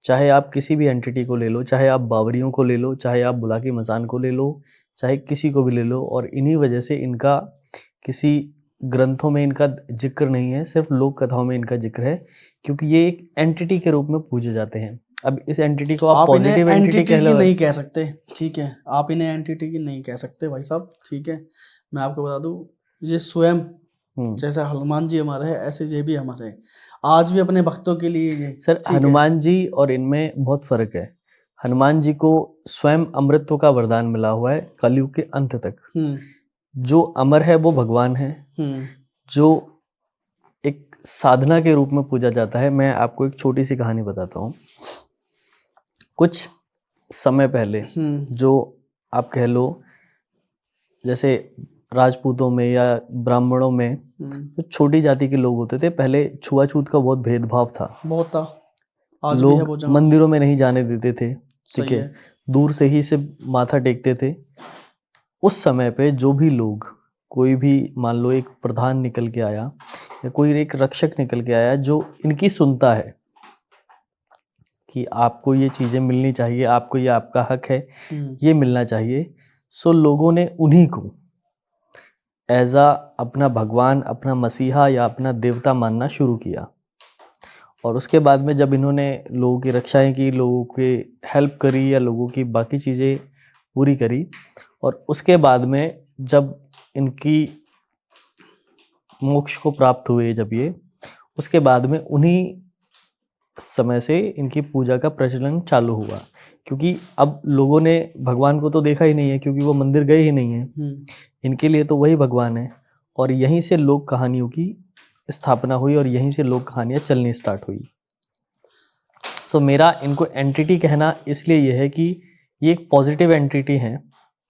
चाहे आप किसी भी एंटिटी को ले लो, चाहे आप बावरियों को ले लो, चाहे आप बुलाकी मसान को ले लो, चाहे किसी को भी ले लो, और इन्हीं वजह से इनका किसी ग्रंथों में इनका जिक्र नहीं है, सिर्फ लोक कथाओं में इनका जिक्र है, क्योंकि ये एक एंटिटी के रूप में पूजे जाते हैं। अब इस एंटिटी को आप पॉजिटिव एंटिटी कह लो, नहीं कह सकते, ठीक है, आप इन्हें एंटिटी की नहीं कह सकते भाई साहब, ठीक है। मैं आपको बता दूं, ये स्वयं जैसे हनुमान जी हमारे हैं, ऐसे ये भी हमारे हैं, आज भी अपने भक्तों के लिए ये। सर हनुमान जी और इनमें बहुत फर्क है। हनुमान जी को स्वयं अमृतत्व का वरदान मिला हुआ है कलयुग के अंत तक। जो अमर है वो भगवान है, जो एक साधना के रूप में पूजा जाता है। मैं आपको एक छोटी सी कहानी बताता हूँ। कुछ समय पहले जो आप कह लो, जैसे राजपूतों में या ब्राह्मणों में जो छोटी जाति के लोग होते थे, पहले छुआछूत का बहुत भेदभाव था, बहुत था, आज लोग भी है वो जगह। मंदिरों में नहीं जाने देते थे, ठीक है, दूर से ही सिर्फ माथा टेकते थे। उस समय पे जो भी लोग, कोई भी मान लो एक प्रधान निकल के आया या कोई एक रक्षक निकल के आया जो इनकी सुनता है कि आपको ये चीज़ें मिलनी चाहिए, आपको ये आपका हक है, ये मिलना चाहिए, सो लोगों ने उन्हीं को एज आ अपना भगवान, अपना मसीहा या अपना देवता मानना शुरू किया। और उसके बाद में जब इन्होंने लोगों की रक्षाएं की, लोगों की हेल्प करी या लोगों की बाकी चीज़ें पूरी करी, और उसके बाद में जब इनकी मोक्ष को प्राप्त हुए, जब ये, उसके बाद में उन्हीं समय से इनकी पूजा का प्रचलन चालू हुआ। क्योंकि अब लोगों ने भगवान को तो देखा ही नहीं है, क्योंकि वो मंदिर गए ही नहीं है, इनके लिए तो वही भगवान है। और यहीं से लोक कहानियों की स्थापना हुई और यहीं से लोक कहानियाँ चलनी स्टार्ट हुई। सो मेरा इनको एंटिटी कहना इसलिए ये है कि ये एक पॉजिटिव एंटिटी है,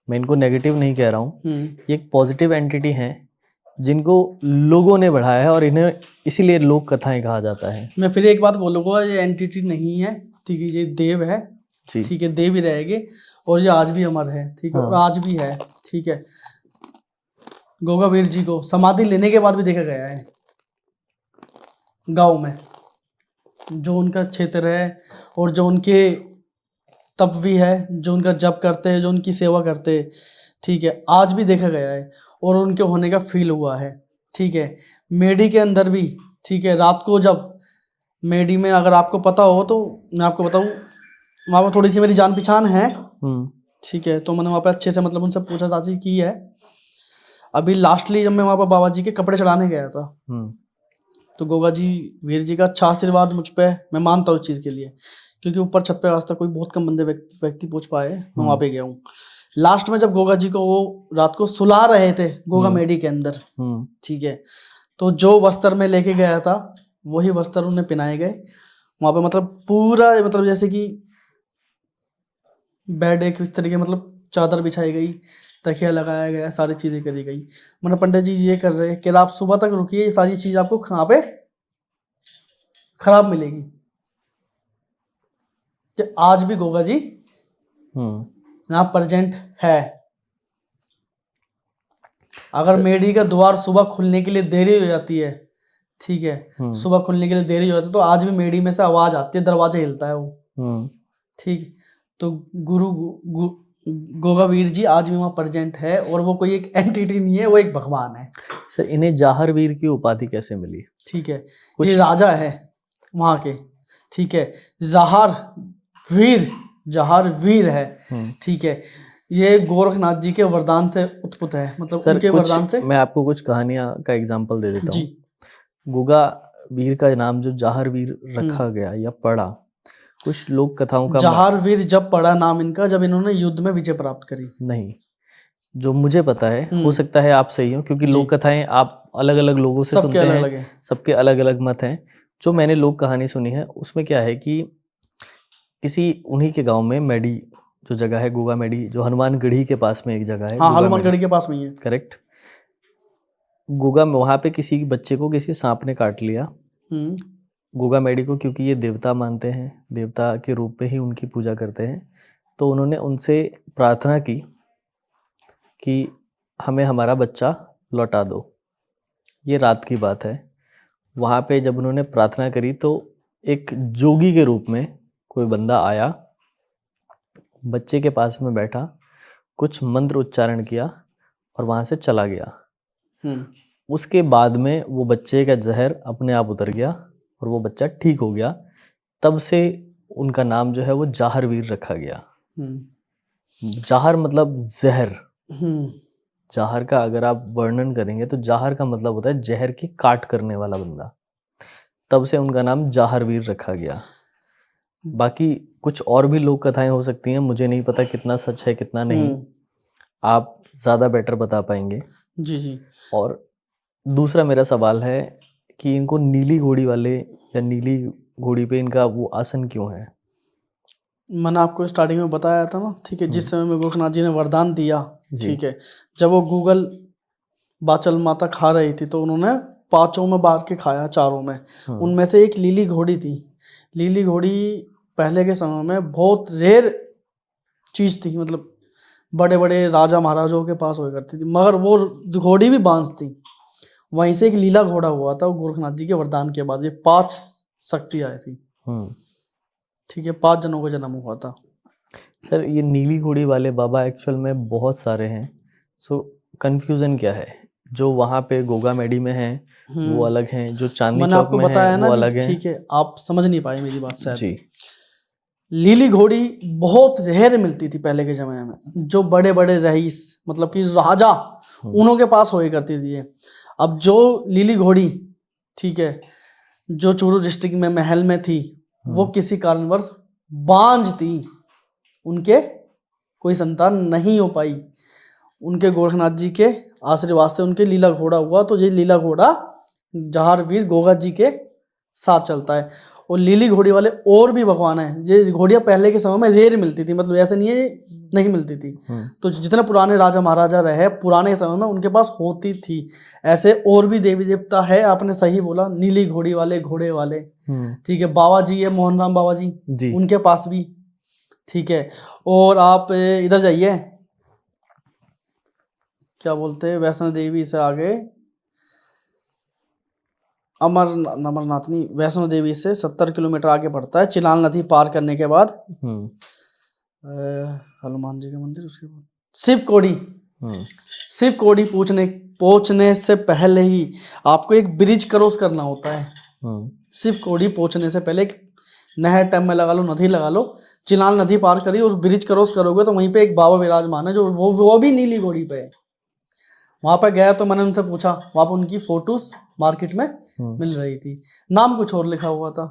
मैं इनको नेगेटिव नहीं कह रहा हूँ, ये एक पॉजिटिव एंटिटी है जिनको लोगों ने बढ़ाया है, और इन्हें इसीलिए लोक कथाएं कहा जाता है। मैं फिर एक बात बोलूँगा, ये एंटिटी नहीं है, ठीक है, ये देव है, ठीक है, देव ही रहेंगे, और ये आज भी अमर है, ठीक है, और आज भी है, ठीक है। गोगावीर जी को समाधि लेने के बाद भी देखा गया है गांव में, जो उनका क्षेत्र है और जो उनके तप भी है, जो उनका जप करते हैं, जो उनकी सेवा करते हैं, ठीक है, आज भी देखा गया है और उनके होने का फील हुआ है, ठीक है। मेडी के अंदर भी, ठीक है, रात को जब मेडी में, अगर आपको पता हो तो मैं आपको बताऊं, वहाँ पर थोड़ी सी मेरी जान पहचान है, ठीक है, तो मैंने वहाँ पे अच्छे से मतलब उनसे पूछताछ की है। अभी लास्टली जब मैं वहाँ पर बाबा जी के कपड़े चढ़ाने गया था, तो गोगा जी वीर जी का अच्छा आशीर्वाद मुझ पे, मैं मानता हूँ इस चीज़ के लिए, क्योंकि ऊपर छत पे आज तक कोई बहुत कम बंदे व्यक्ति पहुँच पाए, मैं वहाँ पे गया हूँ। लास्ट में जब गोगा जी को वो रात को सुला रहे थे गोगा मेडी के अंदर, ठीक है, तो जो वस्त्र में लेके गया था वही वस्त्र उन्हें पहनाए गए वहाँ पे, मतलब पूरा, मतलब जैसे कि बेड एक इस तरीके, मतलब चादर बिछाई गई, तकिया लगाया गया, सारी चीज़ें करी गई। मतलब पंडित जी ये कर रहे हैं कि आप सुबह तक रुकिए, ये सारी चीज़ आपको कहाँ पे खराब मिलेगी। कि आज भी गोगा जी यहाँ प्रेजेंट है। अगर मेडी का द्वार सुबह खुलने के लिए देरी हो जाती है, ठीक है, सुबह खुलने के लिए देरी हो जाती है, तो आज भी मेडी में से आवाज आती है, दरवाजा हिलता है वो, ठीक। तो गोगावीर जी आज भी वहाँ प्रेजेंट है, और वो कोई एक एंटिटी नहीं है, वो एक भगवान है। सर इन्हें जाहर वीर की उपाधि कैसे मिली? ठीक है, ये राजा है वहाँ के, ठीक है, जहार वीर है, ठीक है, ये गोरखनाथ जी के वरदान से उत्पन्न है, मतलब उनके वरदान से। मैं आपको कुछ कहानियां का एग्जांपल दे देता हूँ। गोगा वीर का नाम जो जाहर वीर रखा गया या पड़ा, कुछ लोक कथाओं का, जाहर वीर जब पड़ा नाम इनका, जब इन्होंने युद्ध में विजय प्राप्त करी। नहीं, जो मुझे पता है, हो सकता है आप सही हो, क्योंकि लोक कथाएं आप अलग अलग लोगों से सुनते हैं, सबके अलग अलग मत हैं। जो मैंने लोक कहानी सुनी है उसमें क्या है कि किसी उन्हीं के गांव में मेडी जो जगह है, गोगा मेडी, जो हनुमानगढ़ी के पास में एक जगह है, हाँ गोगा हनुमानगढ़ी के पास में ही है। करेक्ट। गोगा में वहां पे किसी बच्चे को किसी सांप ने काट लिया। हम्म गोगा मेडी को क्योंकि ये देवता मानते हैं, देवता के रूप में ही उनकी पूजा करते हैं, तो उन्होंने उनसे प्रार्थना की कि हमें हमारा बच्चा लौटा दो। ये रात की बात है। वहाँ पे जब उन्होंने प्रार्थना करी तो एक जोगी के रूप में कोई बंदा आया, बच्चे के पास में बैठा, कुछ मंत्र उच्चारण किया और वहाँ से चला गया। हम्म उसके बाद में वो बच्चे का जहर अपने आप उतर गया और वो बच्चा ठीक हो गया। तब से उनका नाम जो है वो जाहरवीर रखा गया। जाहर मतलब जहर। हम्म जाहर का अगर आप वर्णन करेंगे तो जाहर का मतलब होता है जहर की काट करने वाला बंदा। तब से उनका नाम जाहरवीर रखा गया। बाकी कुछ और भी लोक कथाएं हो सकती हैं, मुझे नहीं पता कितना सच है कितना नहीं, आप ज़्यादा बेटर बता पाएंगे। जी जी। और दूसरा मेरा सवाल है कि इनको नीली घोड़ी वाले या नीली घोड़ी पे इनका वो आसन क्यों है? मैंने आपको स्टार्टिंग में बताया था ना, ठीक है, जिस समय में गोरखनाथ जी ने वरदान दिया, जी। ठीक है, जब वो गूगल बाचल माता खा रही थी तो उन्होंने 5 में बांट के खाया, 4 में। उनमें से एक लीली घोड़ी थी। लीली घोड़ी पहले के समय में बहुत रेयर चीज थी, मतलब बड़े बड़े राजा महाराजाओं के पास हुआ करती थी, मगर वो घोड़ी भी बांस थी। वहीं से एक लीला घोड़ा हुआ था, वो गोरखनाथ जी के वरदान के बाद ये 5 शक्ति आई थी, ठीक है, 5 जनों का जन्म हुआ था। सर ये नीली घोड़ी वाले बाबा एक्चुअल में बहुत सारे हैं, सो कंफ्यूजन क्या है? जो वहाँ पे गोगा मेडी में हैं वो अलग हैं, जो चांदनी मैंने चौक आपको में बताया हैं ना वो अभी, अलग हैं। ठीक है, आप समझ नहीं पाए मेरी बात शायद। जी। लीली घोड़ी बहुत रेयर मिलती थी पहले के जमाने में, जो बड़े बड़े रईस मतलब कि राजा उन्हों के पास होए करती थी ये। अब जो लीली घोड़ी, ठीक है, जो चूरू डिस्ट्रिक्ट में महल में थी, वो किसी कारणवश बांझ थी, उनके कोई संतान नहीं हो पाई। उनके गोरखनाथ जी के आशीर्वाद से उनके लीला घोड़ा हुआ, तो ये लीला घोड़ा जाहरवीर गोगा जी के साथ चलता है। और लीली घोड़ी वाले और भी भगवान हैं। ये घोड़ियाँ पहले के समय में रेयर मिलती थी, मतलब ऐसे नहीं है नहीं मिलती थी, तो जितने पुराने राजा महाराजा रहे पुराने समय में उनके पास होती थी। ऐसे और भी देवी देवता है, आपने सही बोला, नीली घोड़ी वाले, घोड़े वाले, ठीक है। बाबा जी है, मोहन राम बाबा जी, उनके पास भी, ठीक है। और आप इधर जाइए, क्या बोलते हैं, वैष्णो देवी से आगे, अमरनाथ नहीं, वैष्णो देवी से 70 किलोमीटर आगे पड़ता है, चिनाल नदी पार करने के बाद हनुमान जी का मंदिर, उसके बाद शिवकोड़ी। शिवकोड़ी पहुंचने से पहले ही आपको एक ब्रिज क्रॉस करना होता है। शिवकोड़ी पहुंचने से पहले एक नहर टाइम में लगा लो, नदी लगा लो, चिनाल नदी पार करिए, उस ब्रिज क्रॉस करोगे तो वहीं पे एक बाबा विराजमान है, जो वो भी नीली घोड़ी पे है। वहां पर गया तो मैंने उनसे पूछा, वहां पर उनकी फोटोज मार्केट में मिल रही थी, नाम कुछ और लिखा हुआ था,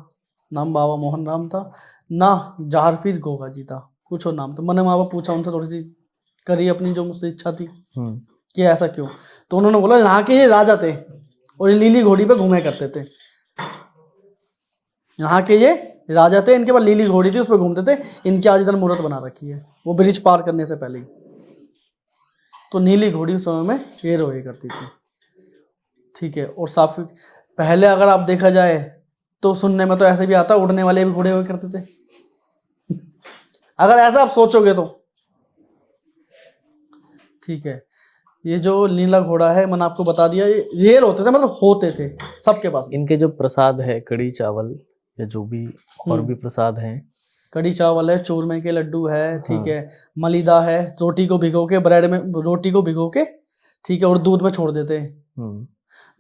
नाम बाबा मोहन राम था ना, जाहरवीर गोगा जी था, कुछ और नाम था। मैंने वहां पर पूछा उनसे, थोड़ी सी करी अपनी जो मुझसे इच्छा थी कि ऐसा क्यों, तो उन्होंने बोला यहाँ के ये राजा थे और ये लीली घोड़ी पे घूमे करते थे। यहाँ के ये राजा थे, इनके पास लीली घोड़ी थी, उस पर घूमते थे, इनकी आज इधर मूर्त बना रखी है, वो ब्रिज पार करने से पहले ही। तो नीली घोड़ी उस समय में ये रोए करती थी, ठीक है। और साफ पहले अगर आप देखा जाए तो सुनने में तो ऐसे भी आता, उड़ने वाले भी घोड़े हुए करते थे अगर ऐसा आप सोचोगे तो, ठीक है। ये जो नीला घोड़ा है, मैंने आपको बता दिया, ये रेयर होते थे, मतलब होते थे सबके पास। इनके जो प्रसाद है, कड़ी चावल या जो भी और भी प्रसाद हैं, कड़ी चावल है, चूरमे के लड्डू है, ठीक है, मलिदा है, रोटी को भिगो के, ब्रेड में रोटी को भिगो के, ठीक है, और दूध में छोड़ देते हैं।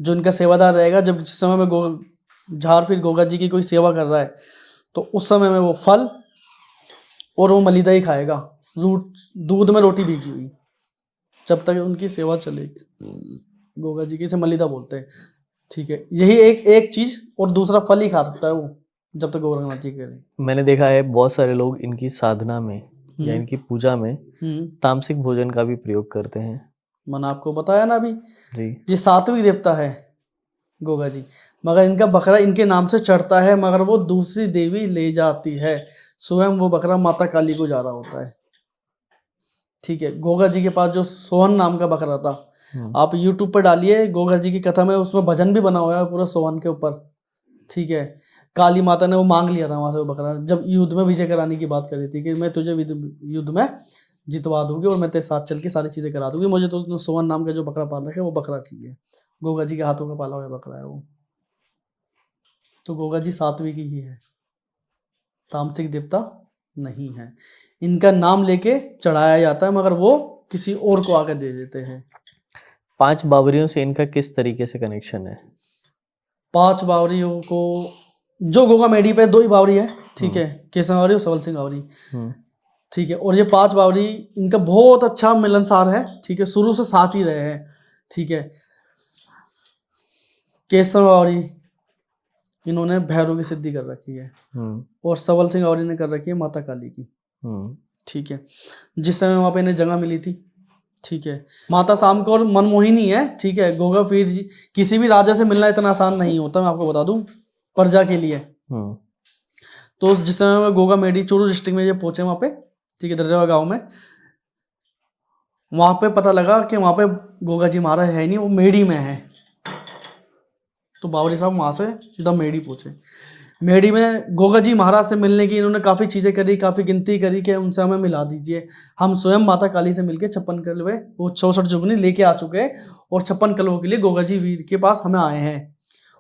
जो इनका सेवादार रहेगा, जब जिस समय में जाहरवीर गोगा जी की कोई सेवा कर रहा है तो उस समय में वो फल और वो मलिदा ही खाएगा, दूध में रोटी भीगी हुई, जब तक उनकी सेवा चलेगी। गोगा जी की से मलिदा बोलते हैं, ठीक है। यही एक चीज, और दूसरा फल ही खा सकता है वो, जब तक गोरखनाथ जी के। मैंने देखा है बहुत सारे लोग इनकी साधना में या इनकी पूजा में तामसिक भोजन का भी प्रयोग करते हैं। मैंने आपको बताया ना अभी जी, ये सात्विक देवता है, गोगा जी। मगर इनका बकरा इनके नाम से चढ़ता है, मगर वो दूसरी देवी ले जाती है। स्वयं वो बकरा माता काली को जा रहा होता है। ठीक है, गोगा जी के पास जो सोहन नाम का बकरा था, आप यूट्यूब पर डालिए गोगा जी की कथा में, उसमें भजन भी बना हुआ है पूरा सोहन के ऊपर। ठीक है, काली माता ने वो मांग लिया था वहां से वो बकरा, जब युद्ध में विजय कराने की बात कर रही थी कि मैं तुझे युद्ध में जितवा दूंगी और मैं तेरे साथ चल के सारी चीजें करा दूंगी, मुझे तो सोहन नाम का जो बकरा पाल रखा है वो बकरा चाहिए। गोगा जी के हाथों का पाला हुआ बकरा है वो। तो गोगा जी सात्विक ही है, तामसिक देवता नहीं है। इनका नाम लेके चढ़ाया जाता है, मगर वो किसी और को आगे दे देते हैं। 5 बावरियों से इनका किस तरीके से कनेक्शन है? 5 बावरियों को, जो गोगा मेडी पे 2 ही बावरी है। ठीक है, केसर बावरी और सबल सिंह बावरी। ठीक है, और ये 5 बावरी इनका बहुत अच्छा मिलनसार है। ठीक है, शुरू से साथ ही रहे हैं। ठीक है, केसर बावरी इन्होंने भैरव की सिद्धि कर रखी है, और सबल सिंह बावरी ने कर रखी है माता काली की। ठीक है, जिस समय वहां पे इन्हें जगह मिली थी। ठीक है, माता सामकोर मनमोहिनी है। ठीक है, गोगा वीर जी, किसी भी राजा से मिलना इतना आसान नहीं होता, मैं आपको बता दूं, प्रजा के लिए। तो जिस समय गोगा मेडी चूरू डिस्ट्रिक्ट में ये पहुंचे वहां पे, ठीक है, दर्रेवा गांव में, वहां पे पता लगा कि वहां पे गोगा जी महाराज है नहीं, वो मेडी में है। तो बावरी साहब वहां से सीधा मेडी पहुंचे। मेडी में गोगा जी महाराज से मिलने की इन्होंने काफ़ी चीज़ें करी, काफ़ी गिनती करी कि उनसे हमें मिला दीजिए। हम स्वयं माता काली से मिलके 56 कलवे, वो 64 जुगनी लेके आ चुके हैं, और 56 कलवों के लिए गोगा जी वीर के पास हमें आए हैं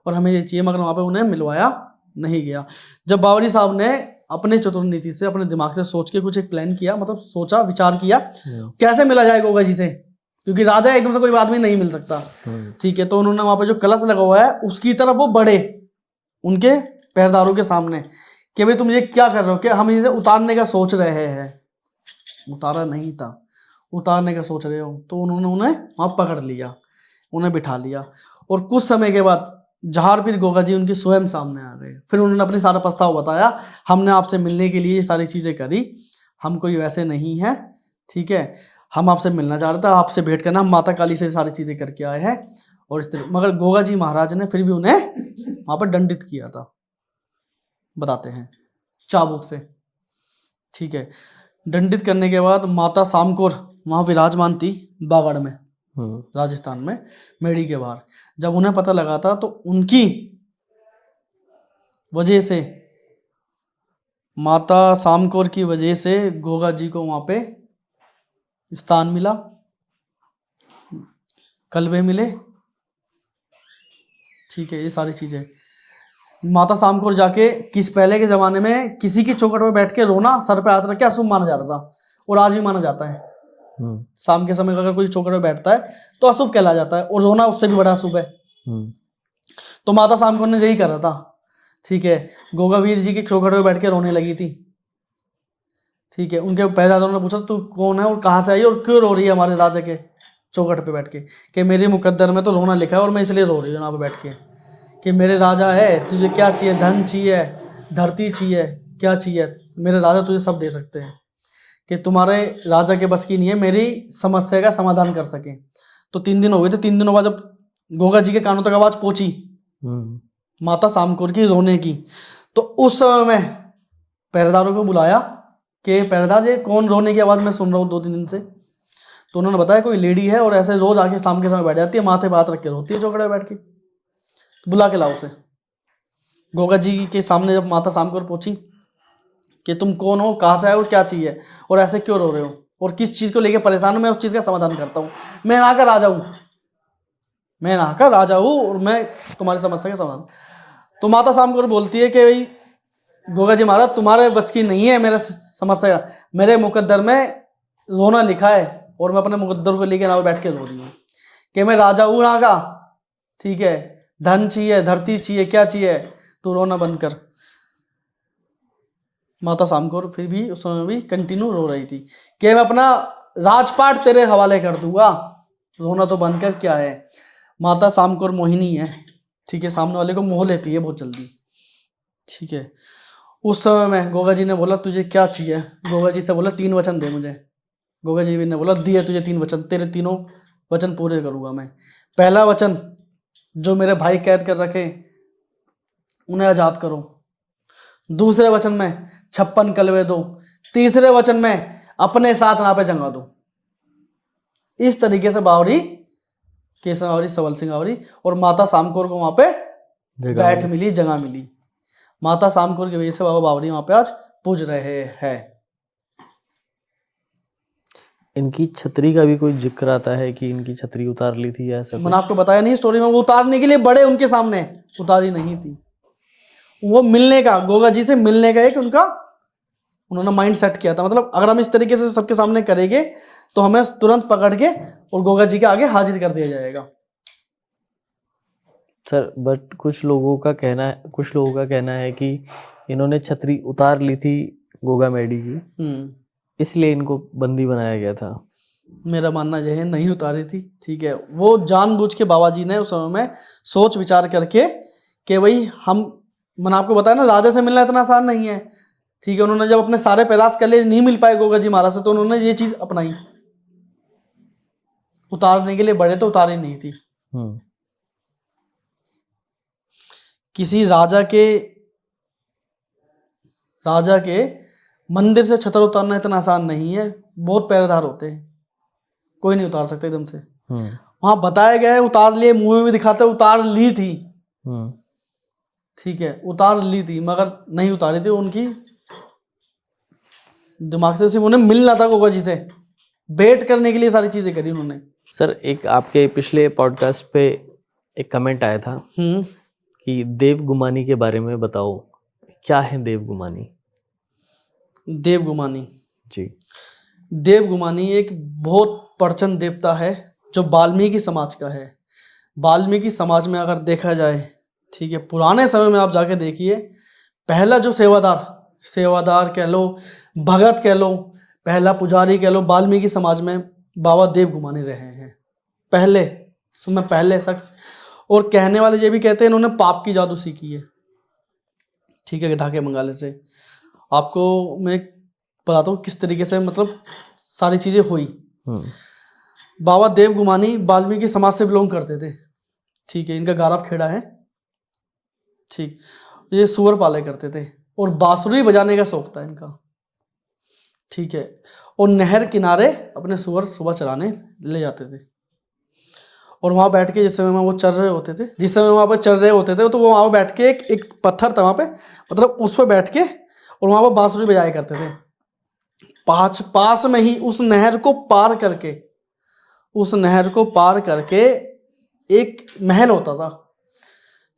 और हमें ये चाहिए, मगर वहाँ पे उन्हें मिलवाया नहीं गया। जब बावरी साहब ने अपने चतुर नीति से, अपने दिमाग से सोच के कुछ एक प्लान किया, मतलब सोचा, विचार किया कैसे मिला जाए गोगा जी से, क्योंकि राजा एकदम से कोई आदमी नहीं मिल सकता। ठीक है, तो उन्होंने वहाँ पे जो कलश लगा हुआ है उसकी तरफ वो बढ़े, उनके पहरेदारों के सामने, कि भाई तुम ये क्या कर रहे हो, कि हम इसे उतारने का सोच रहे हैं। उतारा नहीं था, उतारने का सोच रहे हो। तो उन्होंने उन्हें वहां पकड़ लिया, उन्हें बिठा लिया, और कुछ समय के बाद जहारपीर गोगा जी उनके स्वयं सामने आ गए। फिर उन्होंने अपनी सारा पछतावा बताया, हमने आपसे मिलने के लिए ये सारी चीजें करी, हम कोई वैसे नहीं है। ठीक है, हम आपसे मिलना चाह रहे थे, आपसे भेंट करना, हम माता काली से सारी चीजें करके आए हैं। और इस तरह, मगर गोगा जी महाराज ने फिर भी उन्हें वहां पर दंडित किया था, बताते हैं, चाबुक से। ठीक है, दंडित करने के बाद माता सामकोर वहां विराजमान थी बागड़ में, राजस्थान में, मेडी के बाहर। जब उन्हें पता लगा था तो उनकी वजह से, माता सामकोर की वजह से गोगा जी को वहां पे स्थान मिला, कलवे मिले। ठीक है, ये सारी चीजें। माता सामकोर जाके, पहले के जमाने में किसी की चौखट में बैठ के रोना, सर पे हाथ रख के अशुभ माना जाता था, और आज भी माना जाता है। शाम के समय अगर कोई चौखट में बैठता है तो अशुभ कहला जाता है, और रोना उससे भी बड़ा अशुभ है। तो माता सामकोर ने यही करा था। ठीक है, गोगा वीर जी की चौखट में बैठ के रोने लगी थी। ठीक है, उनके पहरेदारों ने पूछा तू कौन है और कहाँ से आई और क्यों रो रही है हमारे राजा के चौखट पे बैठ के, कि मेरे मुकद्दर में तो रोना लिखा है और मैं इसलिए रो रही हूँ यहाँ पे बैठ के, कि मेरे राजा है, तुझे क्या चाहिए, धन चाहिए, धरती चाहिए, क्या चाहिए, मेरे राजा तुझे सब दे सकते हैं, कि तुम्हारे राजा के बस की नहीं है मेरी समस्या का समाधान कर सके। तो 3 दिन हो गए थे, 3 दिनों बाद जब गोगा जी के कानों तक आवाज पहुंची माता सामकोर की रोने की, तो उस समय में पहरेदारों को बुलाया कि पहरेदार ये कौन रोने की आवाज मैं सुन रहा हूँ 2-3 दिन से। तो उन्होंने बताया कोई लेडी है और ऐसे रोज आके शाम के समय बैठ जाती है, माथे पे हाथ रख के रोती है चौकड़े बैठ के, बुला के लाओ उसे। गोगा जी के सामने जब माता सामकोर पहुंची कि तुम कौन हो, कहाँ से आए और क्या चाहिए, और ऐसे क्यों रो रहे हो, और किस चीज को लेके परेशान हो, मैं उस चीज का समाधान करता हूँ, मैं यहाँ का राजा हूँ, मैं यहाँ का राजा हूँ और मैं तुम्हारी समस्या का समाधान। तो माता सामकोर बोलती है कि भाई गोगा जी महाराज तुम्हारे बस की नहीं है मेरे समस्या, मेरे मुकद्दर में रोना लिखा है और मैं अपने मुकद्दर को लेके ना बैठ के रो रही हूँ कि मैं राजा हूँ यहाँ का। ठीक है, धन चाहिए, धरती चाहिए, क्या चाहिए, तू रोना बंद कर। माता सामकोर फिर भी उस समय भी कंटिन्यू रो रही थी कि मैं अपना राजपाट तेरे हवाले कर दूंगा, रोना तो बंद कर, क्या है। माता सामकोर मोहिनी है। ठीक है, सामने वाले को मोह लेती है बहुत जल्दी। ठीक है, उस समय में गोगा जी ने बोला तुझे क्या चाहिए, गोगा जी से बोला 3 वचन दे मुझे। गोगा जी ने बोला दिए तुझे 3 वचन, तेरे तीनों वचन पूरे करूंगा मैं। पहला वचन जो मेरे भाई कैद कर रखे उन्हें आजाद करो। दूसरे वचन में 56 कलवे दो। तीसरे वचन में अपने साथ नापे जंगा दो। इस तरीके से बावरी, केसर बावरी, सबल सिंह बावरी और माता सामकोर को वहां पे बैठ मिली, जगह मिली। माता सामकोर की वजह से बाबा बावरी वहां पे आज पूज रहे हैं। इनकी छतरी का भी कोई जिक्र आता है कि इनकी छतरी उतार ली थी या ऐसा मैंने आपको बताया नहीं स्टोरी में, वो उतारने के लिए बड़े उनके सामने, उतारी नहीं थी। वो मिलने का, गोगा जी से मिलने का एक उनका उन्होंने माइंड सेट किया था। मतलब अगर हम इस तरीके से सबके सामने करेंगे तो हमें तुरंत पकड़ के और गोगा जी के आगे हाजिर कर दिया जाएगा। सर बट कुछ लोगों का कहना है कि इन्होंने छतरी उतार ली थी गोगा मेडी की, इसलिए इनको बंदी बनाया गया था। मेरा मानना यह है नहीं उतारी थी। ठीक है, वो जानबूझ के बाबा जी ने उस समय में सोच विचार करके कि भाई मैंने आपको बताया ना, राजा से मिलना इतना आसान नहीं है। ठीक है, उन्होंने जब अपने सारे प्रयास कर लिए, नहीं मिल पाए गोगा जी महाराज से, तो उन्होंने ये चीज अपनाई। उतारने के लिए बड़े तो उतारी नहीं थी। किसी राजा के मंदिर से छतर उतारना इतना आसान नहीं है। बहुत पहरेदार होते हैं, कोई नहीं उतार सकता एकदम से। वहां बताया गया है उतार लिए, मूवी में दिखाते उतार ली थी। ठीक है, उतार ली थी मगर नहीं उतारी थी। उनकी दिमाग से सिर्फ उन्हें मिलना था गोगा जी से, वेट करने के लिए सारी चीजें करी उन्होंने। सर एक आपके पिछले पॉडकास्ट पे एक कमेंट आया था कि देवगुमानी के बारे में बताओ, क्या है देवगुमानी? देवगुमानी जी, देवगुमानी एक बहुत प्रचंड देवता है जो वाल्मीकि समाज का है। वाल्मीकि समाज में अगर देखा जाए, ठीक है, पुराने समय में आप जाके देखिए, पहला जो सेवादार कह लो, भगत कह लो, पहला पुजारी कह लो, वाल्मीकि समाज में बाबा देवगुमानी रहे हैं। पहले शख्स। और कहने वाले ये भी कहते हैं इन्होंने पाप की जादू सीखी है। ठीक है, ढाके बंगाले से। आपको मैं बताता हूँ किस तरीके से मतलब सारी चीजें हुई। बाबा देवगुमानी वाल्मीकि समाज से बिलोंग करते थे। ठीक है, इनका गारव खेड़ा है। ठीक, ये सुअर पाले करते थे और बांसुरी बजाने का शौक था इनका। ठीक है, और नहर किनारे अपने सुअर सुबह चराने ले जाते थे और वहां बैठ के जिस समय वो चल रहे होते थे, तो वो वहां बैठ के एक पत्थर था वहां पे, मतलब उस पर बैठ के और वहां पर बांसुरी बजाया करते थे। पास में ही उस नहर को पार करके एक महल होता था।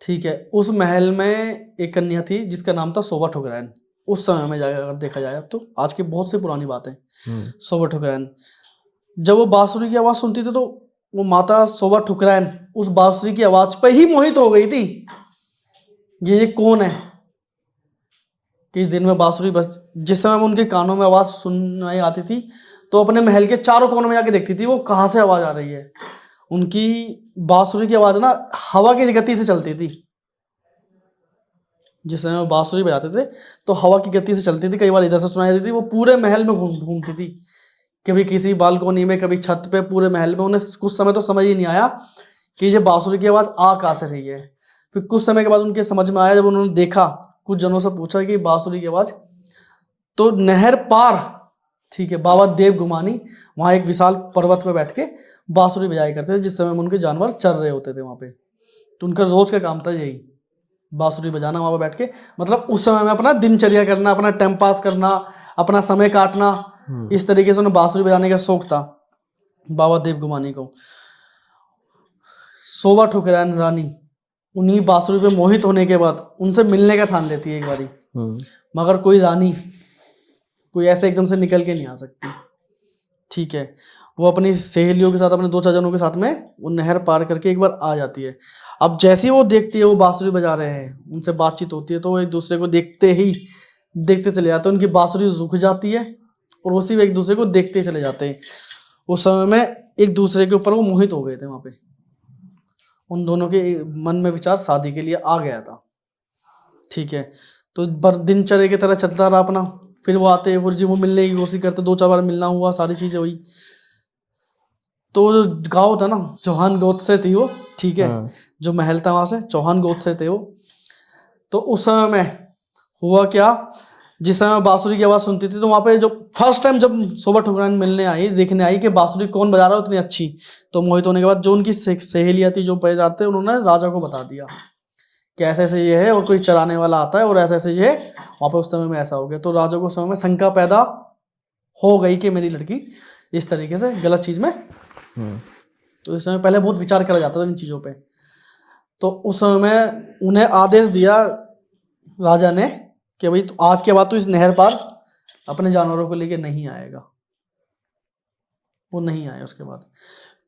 ठीक है, उस महल में एक कन्या थी जिसका नाम था शोभा ठुकराइन। उस समय में जाकर अगर देखा जाए, अब तो आज की बहुत सी पुरानी बातें। शोभा ठुकराइन जब वो बांसुरी की आवाज सुनती थी तो वो माता शोभा ठुकराइन उस बांसुरी की आवाज पे ही मोहित हो गई थी। ये कौन है कि दिन में बांसुरी बस, जिस समय उनके कानों में आवाज सुनाई आती थी तो अपने महल के चारों कोनों में जाके देखती थी वो कहाँ से आवाज आ रही है। उनकी बांसुरी की आवाज ना हवा की गति से चलती थी। जिस समय वो बांसुरी बजाते थे तो हवा की गति से चलती थी। कई बार इधर से सुनाई देती थी, वो पूरे महल में घूमती थी, कभी किसी बालकोनी में, कभी छत पे, पूरे महल में। उन्हें कुछ समय तो समझ ही नहीं आया कि ये बांसुरी की आवाज आ कहाँ से रही है। फिर कुछ समय के बाद उनके समझ में आया, जब उन्होंने देखा, कुछ जनों से पूछा कि बांसुरी की आवाज, तो नहर पार, ठीक है, बाबा देवगुमानी वहां एक विशाल पर्वत पे बैठ के बांसुरी बजाया करते थे जिस समय में उनके जानवर चल रहे होते थे वहां पे। तो उनका रोज का काम था यही, बांसुरी बजाना वहां पे बैठ के। मतलब उस समय में अपना दिनचर्या करना, अपना टाइम पास करना, अपना समय काटना, इस तरीके से उन्हें बांसुरी बजाने का शौक था बाबा देवगुमानी को। शोभा ठुकराइन रानी उन्हीं बांसुरी पे मोहित होने के बाद उनसे मिलने का ठान लेती है एक बारी। मगर कोई रानी कोई ऐसे एकदम से निकल के नहीं आ सकती। ठीक है, वो अपनी सहेलियों के साथ, अपने 2-4 जनों के साथ में वो नहर पार करके एक बार आ जाती है। अब जैसे ही वो देखती है वो बांसुरी बजा रहे हैं, उनसे बातचीत होती है, तो वो एक दूसरे को देखते चले जाते हैं। उनकी बांसुरी रुक जाती है और वो सिर्फ एक दूसरे को देखते चले जाते हैं। उस समय में एक दूसरे के ऊपर वो मोहित हो गए थे। वहां पे उन दोनों के मन में विचार शादी के लिए आ गया था। ठीक है, तो दिनचर्या की तरह चलता रहा अपना। फिर वो आते, फिर जी वो मिलने की कोशिश करते, 2-4 बार मिलना हुआ, सारी चीजें हुई। तो गाँव था ना, चौहान गोत्र से थी वो, ठीक है, जो महल था वहां से, चौहान गोत्र से थे वो। तो उस समय में हुआ क्या, जिस समय बांसुरी की आवाज सुनती थी तो वहां पे जो फर्स्ट टाइम जब शोभा ठकुराइन मिलने आई, देखने आई कि बांसुरी कौन बजा रहा है उतनी अच्छी, तो मोहित होने के बाद जो उनकी सहेलियां थी, जो बजाते थे, उन्होंने राजा को बता दिया कि ऐसे ऐसे ये है और कोई चराने वाला आता है और ऐसे ऐसे ये है। वहां पे उस समय में ऐसा हो गया, तो राजा को उस समय में शंका पैदा हो गई कि मेरी लड़की इस तरीके से गलत चीज में। तो इस समय पहले बहुत विचार करा जाता था इन चीजों पे। तो उस समय में उन्हें आदेश दिया राजा ने कि भाई तो आज के बाद तो इस नहर पार अपने जानवरों को लेके नहीं आएगा। वो नहीं आए। उसके बाद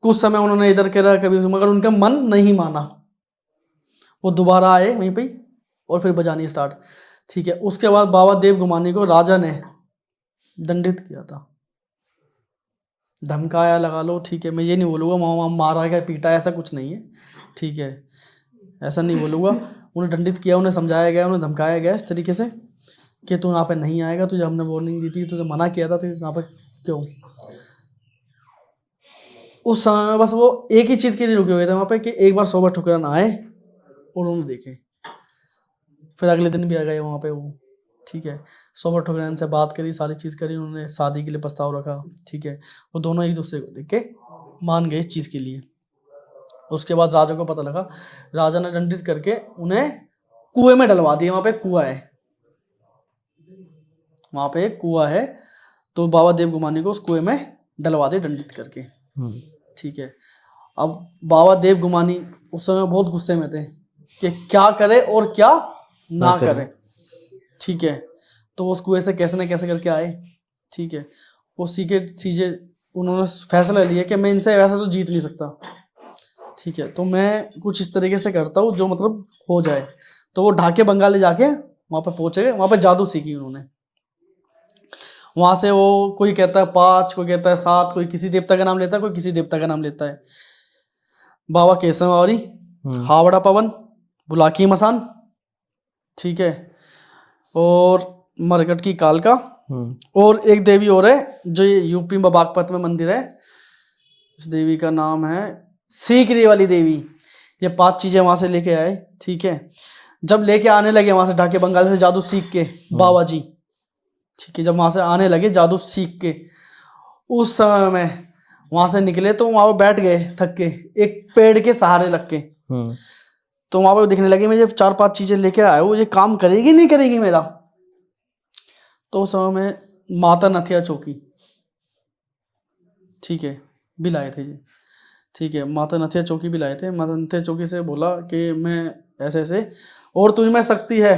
कुछ समय उन्होंने इधर करा कभी, मगर उनका मन नहीं माना। वो दोबारा आए वहीं पे और फिर बजानी स्टार्ट। ठीक है, उसके बाद बाबा देव गुमानी को राजा ने दंडित किया था, धमकाया लगा लो। ठीक है, मैं ये नहीं बोलूँगा वहाँ मारा गया पीटा, ऐसा कुछ नहीं है। ठीक है, ऐसा नहीं बोलूँगा। उन्हें दंडित किया, उन्हें समझाया गया, उन्हें धमकाया गया इस तरीके से कि तू यहाँ पे नहीं आएगा, तुझे हमने वार्निंग दी थी, तुझे मना किया था, तो यहाँ पे क्यों। उस समय बस वो एक ही चीज़ के लिए रुके हुए थे वहाँ पे कि एक बार शोभा ठकुराइन आए और उन्होंने देखे। फिर अगले दिन भी आ गए वहाँ पे वो। ठीक है, शोभा ठकुराइन से बात करी, सारी चीज़ करी, उन्होंने शादी के लिए प्रस्ताव रखा। ठीक है, वो दोनों एक दूसरे को लेके मान गए इस चीज़ के लिए। उसके बाद राजा को पता लगा, राजा ने दंडित करके उन्हें कुएं में डलवा दिया। वहाँ पे कुआं है, वहाँ पे एक कुआं है, तो बाबा देव गुमानी को उस कुएं में डलवा दिया दंडित करके। ठीक है, अब बाबा देव गुमानी उस समय बहुत गुस्से में थे कि क्या करे और क्या ना करे। ठीक है, तो उस कुएं से कैसे न कैसे करके आए। ठीक है, वो सीखे चीजें उन्होंने फैसला लिया कि मैं इनसे वैसे तो जीत नहीं सकता। ठीक है, तो मैं कुछ इस तरीके से करता हूँ जो मतलब हो जाए। तो वो ढाके बंगाली जाके वहां पे पहुंचे, वहां पे जादू सीखी उन्होंने। वहां से वो कोई कहता है 5, कोई कहता है 7, कोई किसी देवता का नाम लेता है, कोई किसी देवता का नाम लेता है। बाबा केशव बावरी, हावड़ा पवन, बुलाकी मसान, ठीक है, और मरकट की कालका, और एक देवी और है जो ये यूपी में बागपत में मंदिर है, उस देवी का नाम है सीकरी वाली देवी। ये 5 चीजें वहां से लेके आए। ठीक है, जब लेके आने लगे वहां से ढाके बंगाल से जादू सीख के बाबा जी। ठीक है, जब वहां से आने लगे जादू सीख के, उस समय में वहां से निकले तो वहां पे बैठ गए थक के एक पेड़ के सहारे लग के। तो वहां पे दिखने लगे मैं ये 4-5 चीजें लेके आया हूँ, ये काम करेगी नहीं करेगी मेरा। तो उस समय में माता नथिया चौकी, ठीक है, भी लाए थे ये। ठीक है, माता नथिया चौकी भी लाए थे। माता नथिया चौकी से बोला कि मैं ऐसे ऐसे और तुझ में शक्ति है।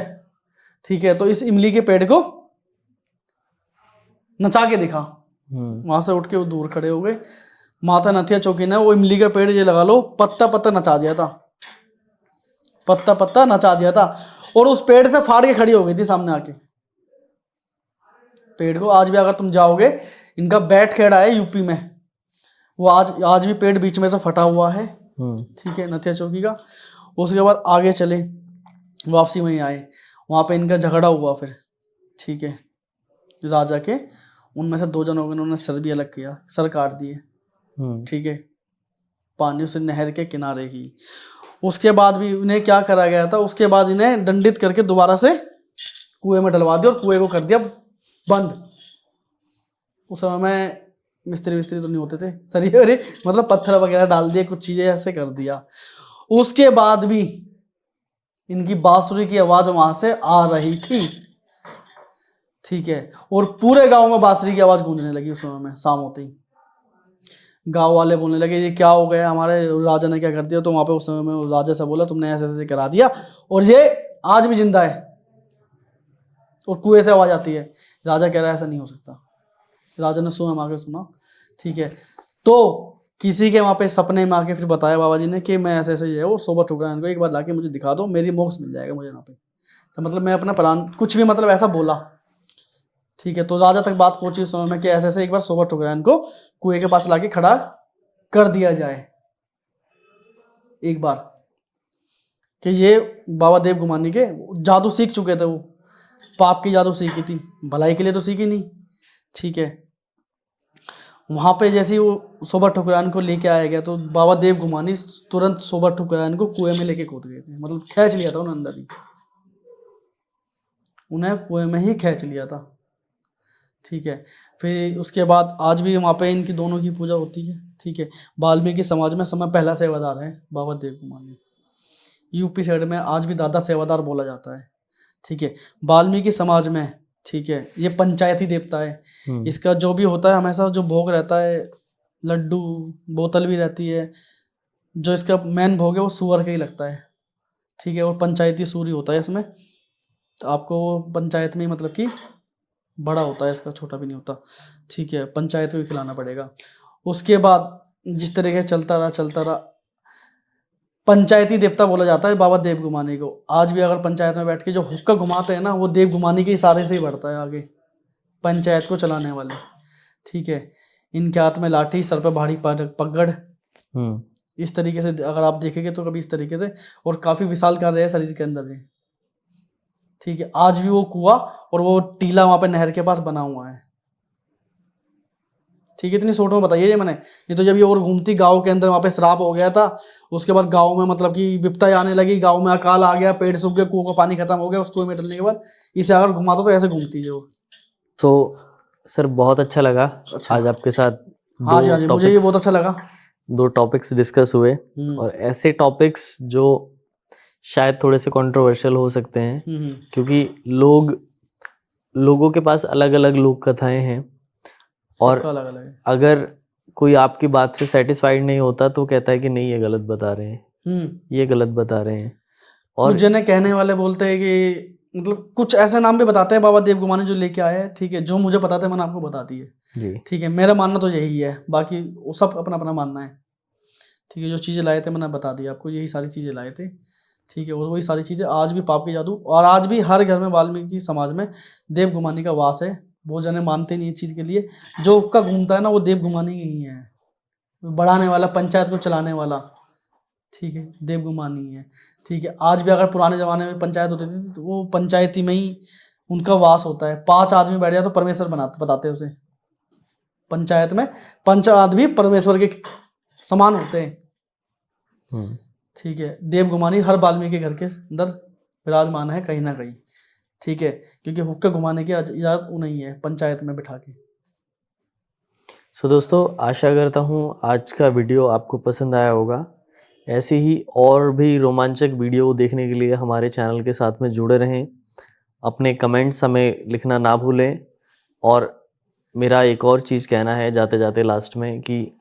ठीक है, तो इस इमली के पेड़ को नचा के दिखा। वहां से उठ के वो दूर खड़े हो गए। माता नथिया चौकी ने वो इमली का पेड़ ये लगा लो पत्ता पत्ता नचा दिया था, पत्ता पत्ता नचा दिया था, और उस पेड़ से फाड़ के खड़ी हो गई थी सामने आके। पेड़ को आज भी अगर तुम जाओगे, इनका बैठ खेड़ा है यूपी में, वो आज भी पेड़ बीच में से फटा हुआ है। ठीक है, नथिया चौकी का। उसके बाद आगे चले, वापसी वहीं आए, वहां पे इनका झगड़ा हुआ फिर। ठीक है, राजा के उनमें से 2 जनों को उन्होंने सर भी अलग किया, सर काट दिए। ठीक है, पानी उस नहर के किनारे ही। उसके बाद भी उन्हें क्या करा गया था, उसके बाद इन्हें दंडित करके दोबारा से कुएं में डलवा दिया और कुएं को कर दिया बंद। उस समय में मिस्त्री तो नहीं होते थे, सरिये मतलब पत्थर वगैरह डाल दिए, कुछ चीजें ऐसे कर दिया। उसके बाद भी इनकी बांसुरी की आवाज वहां से आ रही थी। ठीक है, और पूरे गांव में बांसुरी की आवाज गूंजने लगी। उस समय में शाम होते ही गांव वाले बोलने लगे ये क्या हो गया, हमारे राजा ने क्या कर दिया। तो वहां पे उस समय में राजा से बोला तुमने ऐसे ऐसे करा दिया और ये आज भी जिंदा है और कुएं से आवाज आती है। राजा कह रहा है ऐसा नहीं हो सकता। राजा ने सुना आके सुना। ठीक है, तो किसी के वहां पे सपने में आके फिर बताया बाबा जी ने कि मैं ऐसे ऐसे ये और शोभा ठकुराइन को एक बार लाके मुझे दिखा दो, मेरी मोक्ष मिल जाएगा मुझे यहाँ पे। तो मतलब मैं अपना प्राण कुछ भी मतलब ऐसा बोला। ठीक है, तो राजा तक बात पहुंची उस समय में कि ऐसे ऐसे एक बार शोभा ठकुराइन को कुएं के पास लाके खड़ा कर दिया जाए एक बार। कि ये बाबा देव गुमानी के जादू सीख चुके थे, वो पाप की जादू सीखी थी, भलाई के लिए तो सीखी नहीं। ठीक है, वहां पे जैसे ही वो सोबा ठुकरान को लेके आया गया तो बाबा देव घुमानी तुरंत सोबा ठुकरान को कुएं में लेके कूद गए थे, मतलब खींच लिया था उन्हें अंदर ही, उन्हें कुएं में ही खींच लिया था। ठीक है, फिर उसके बाद आज भी वहाँ पे इनकी दोनों की पूजा होती है। ठीक है, वाल्मीकि समाज में समय पहला सेवादार है बाबा देव कुमार। यूपी साइड में आज भी दादा सेवादार बोला जाता है। ठीक है, वाल्मीकि समाज में, ठीक है, ये पंचायती देवता है। इसका जो भी होता है हमेशा जो भोग रहता है, लड्डू, बोतल भी रहती है, जो इसका मेन भोग है वो सुअर का ही लगता है। ठीक है, और पंचायती सूरी होता है इसमें, तो आपको पंचायत में मतलब कि बड़ा होता है, इसका छोटा भी नहीं होता। ठीक है, पंचायत में खिलाना पड़ेगा। उसके बाद जिस तरीके से चलता रहा, पंचायती देवता बोला जाता है बाबा देव घुमानी को। आज भी अगर पंचायत में बैठ के जो हुक्का घुमाते हैं ना, वो देव घुमानी के इशारे से ही बढ़ता है आगे, पंचायत को चलाने वाले। ठीक है, इनके हाथ में लाठी, सर पे भारी पगड़, इस तरीके से अगर आप देखेंगे तो कभी इस तरीके से, और काफी विशाल कार्य है शरीर के अंदर से। ठीक है, आज भी वो कुआं और वो टीला वहां पे नहर के पास बना हुआ है। ठीक है, इतनी शॉर्ट में बताइए ये मैंने, ये तो जब ये और घूमती गांव के अंदर, वहां पे श्राप हो गया था, उसके बाद गांव में मतलब कि विपत्ति आने लगी, गांव में अकाल आ गया, पेड़ सूख गए, कुओं का पानी खत्म हो गया, उस कुएं में डलने के बाद इसे अगर घुमाता तो ऐसे घूमती है वो। तो सर बहुत अच्छा लगा आज आपके साथ हाँ जी, मुझे ये बहुत अच्छा लगा। 2 टॉपिक्स डिस्कस हुए, और ऐसे टॉपिक्स जो शायद थोड़े से कंट्रोवर्शियल हो सकते हैं, क्योंकि लोगों के पास अलग अलग लोक कथाएं हैं, और अलग अलग है। अगर कोई आपकी बात से सेटिस्फाइड नहीं होता तो कहता है कि नहीं ये गलत बता रहे हैं, ये गलत बता रहे हैं। और कुछ जने कहने वाले बोलते हैं कि मतलब कुछ ऐसे नाम भी बताते हैं बाबा देव घुमाने जो लेके आए हैं। ठीक है, जो मुझे पता था मैंने आपको बता दी है जी। ठीक है, मेरा मानना तो यही है, बाकी वो सब अपना अपना मानना है। ठीक है, जो चीज़ें लाए थे मैंने बता दी आपको, यही सारी चीज़ें लाए थे। ठीक है, और वही सारी चीज़ें आज भी पाप के जादू, और आज भी हर घर में वाल्मीकि समाज में देव घुमानी का वास है। बहुत जने मानते नहीं इस चीज़ के लिए, जो हुक्का घूमता है ना वो देव घुमानी ही है, बढ़ाने वाला, पंचायत को चलाने वाला। ठीक है, देव घुमानी है। ठीक है, आज भी अगर पुराने ज़माने में पंचायत होती थी तो वो पंचायती में ही उनका वास होता है। 5 आदमी बैठ जाए तो परमेश्वर बताते हैं उसे। पंचायत में 5 आदमी परमेश्वर के समान होते हैं। ठीक है, देव घुमानी हर वाल्मीकि के घर के अंदर विराजमान है कहीं ना कहीं। ठीक है, क्योंकि हुक्का घुमाने की इजाजत नहीं है पंचायत में बिठा के। सो दोस्तों, आशा करता हूँ आज का वीडियो आपको पसंद आया होगा। ऐसे ही और भी रोमांचक वीडियो देखने के लिए हमारे चैनल के साथ में जुड़े रहें। अपने कमेंट्स हमें लिखना ना भूलें। और मेरा एक और चीज़ कहना है जाते जाते लास्ट में, कि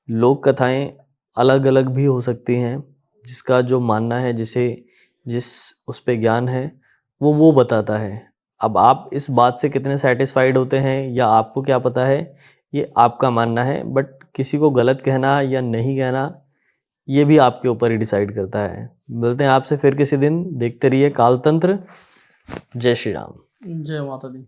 लोक कथाएं अलग अलग भी हो सकती हैं। जिसका जो मानना है, जिस उस पे ज्ञान है, वो बताता है। अब आप इस बात से कितने सेटिस्फाइड होते हैं या आपको क्या पता है, ये आपका मानना है। बट किसी को गलत कहना या नहीं कहना, ये भी आपके ऊपर ही डिसाइड करता है। मिलते हैं आपसे फिर किसी दिन। देखते रहिए कालतंत्र। जय श्री राम। जय माता दी।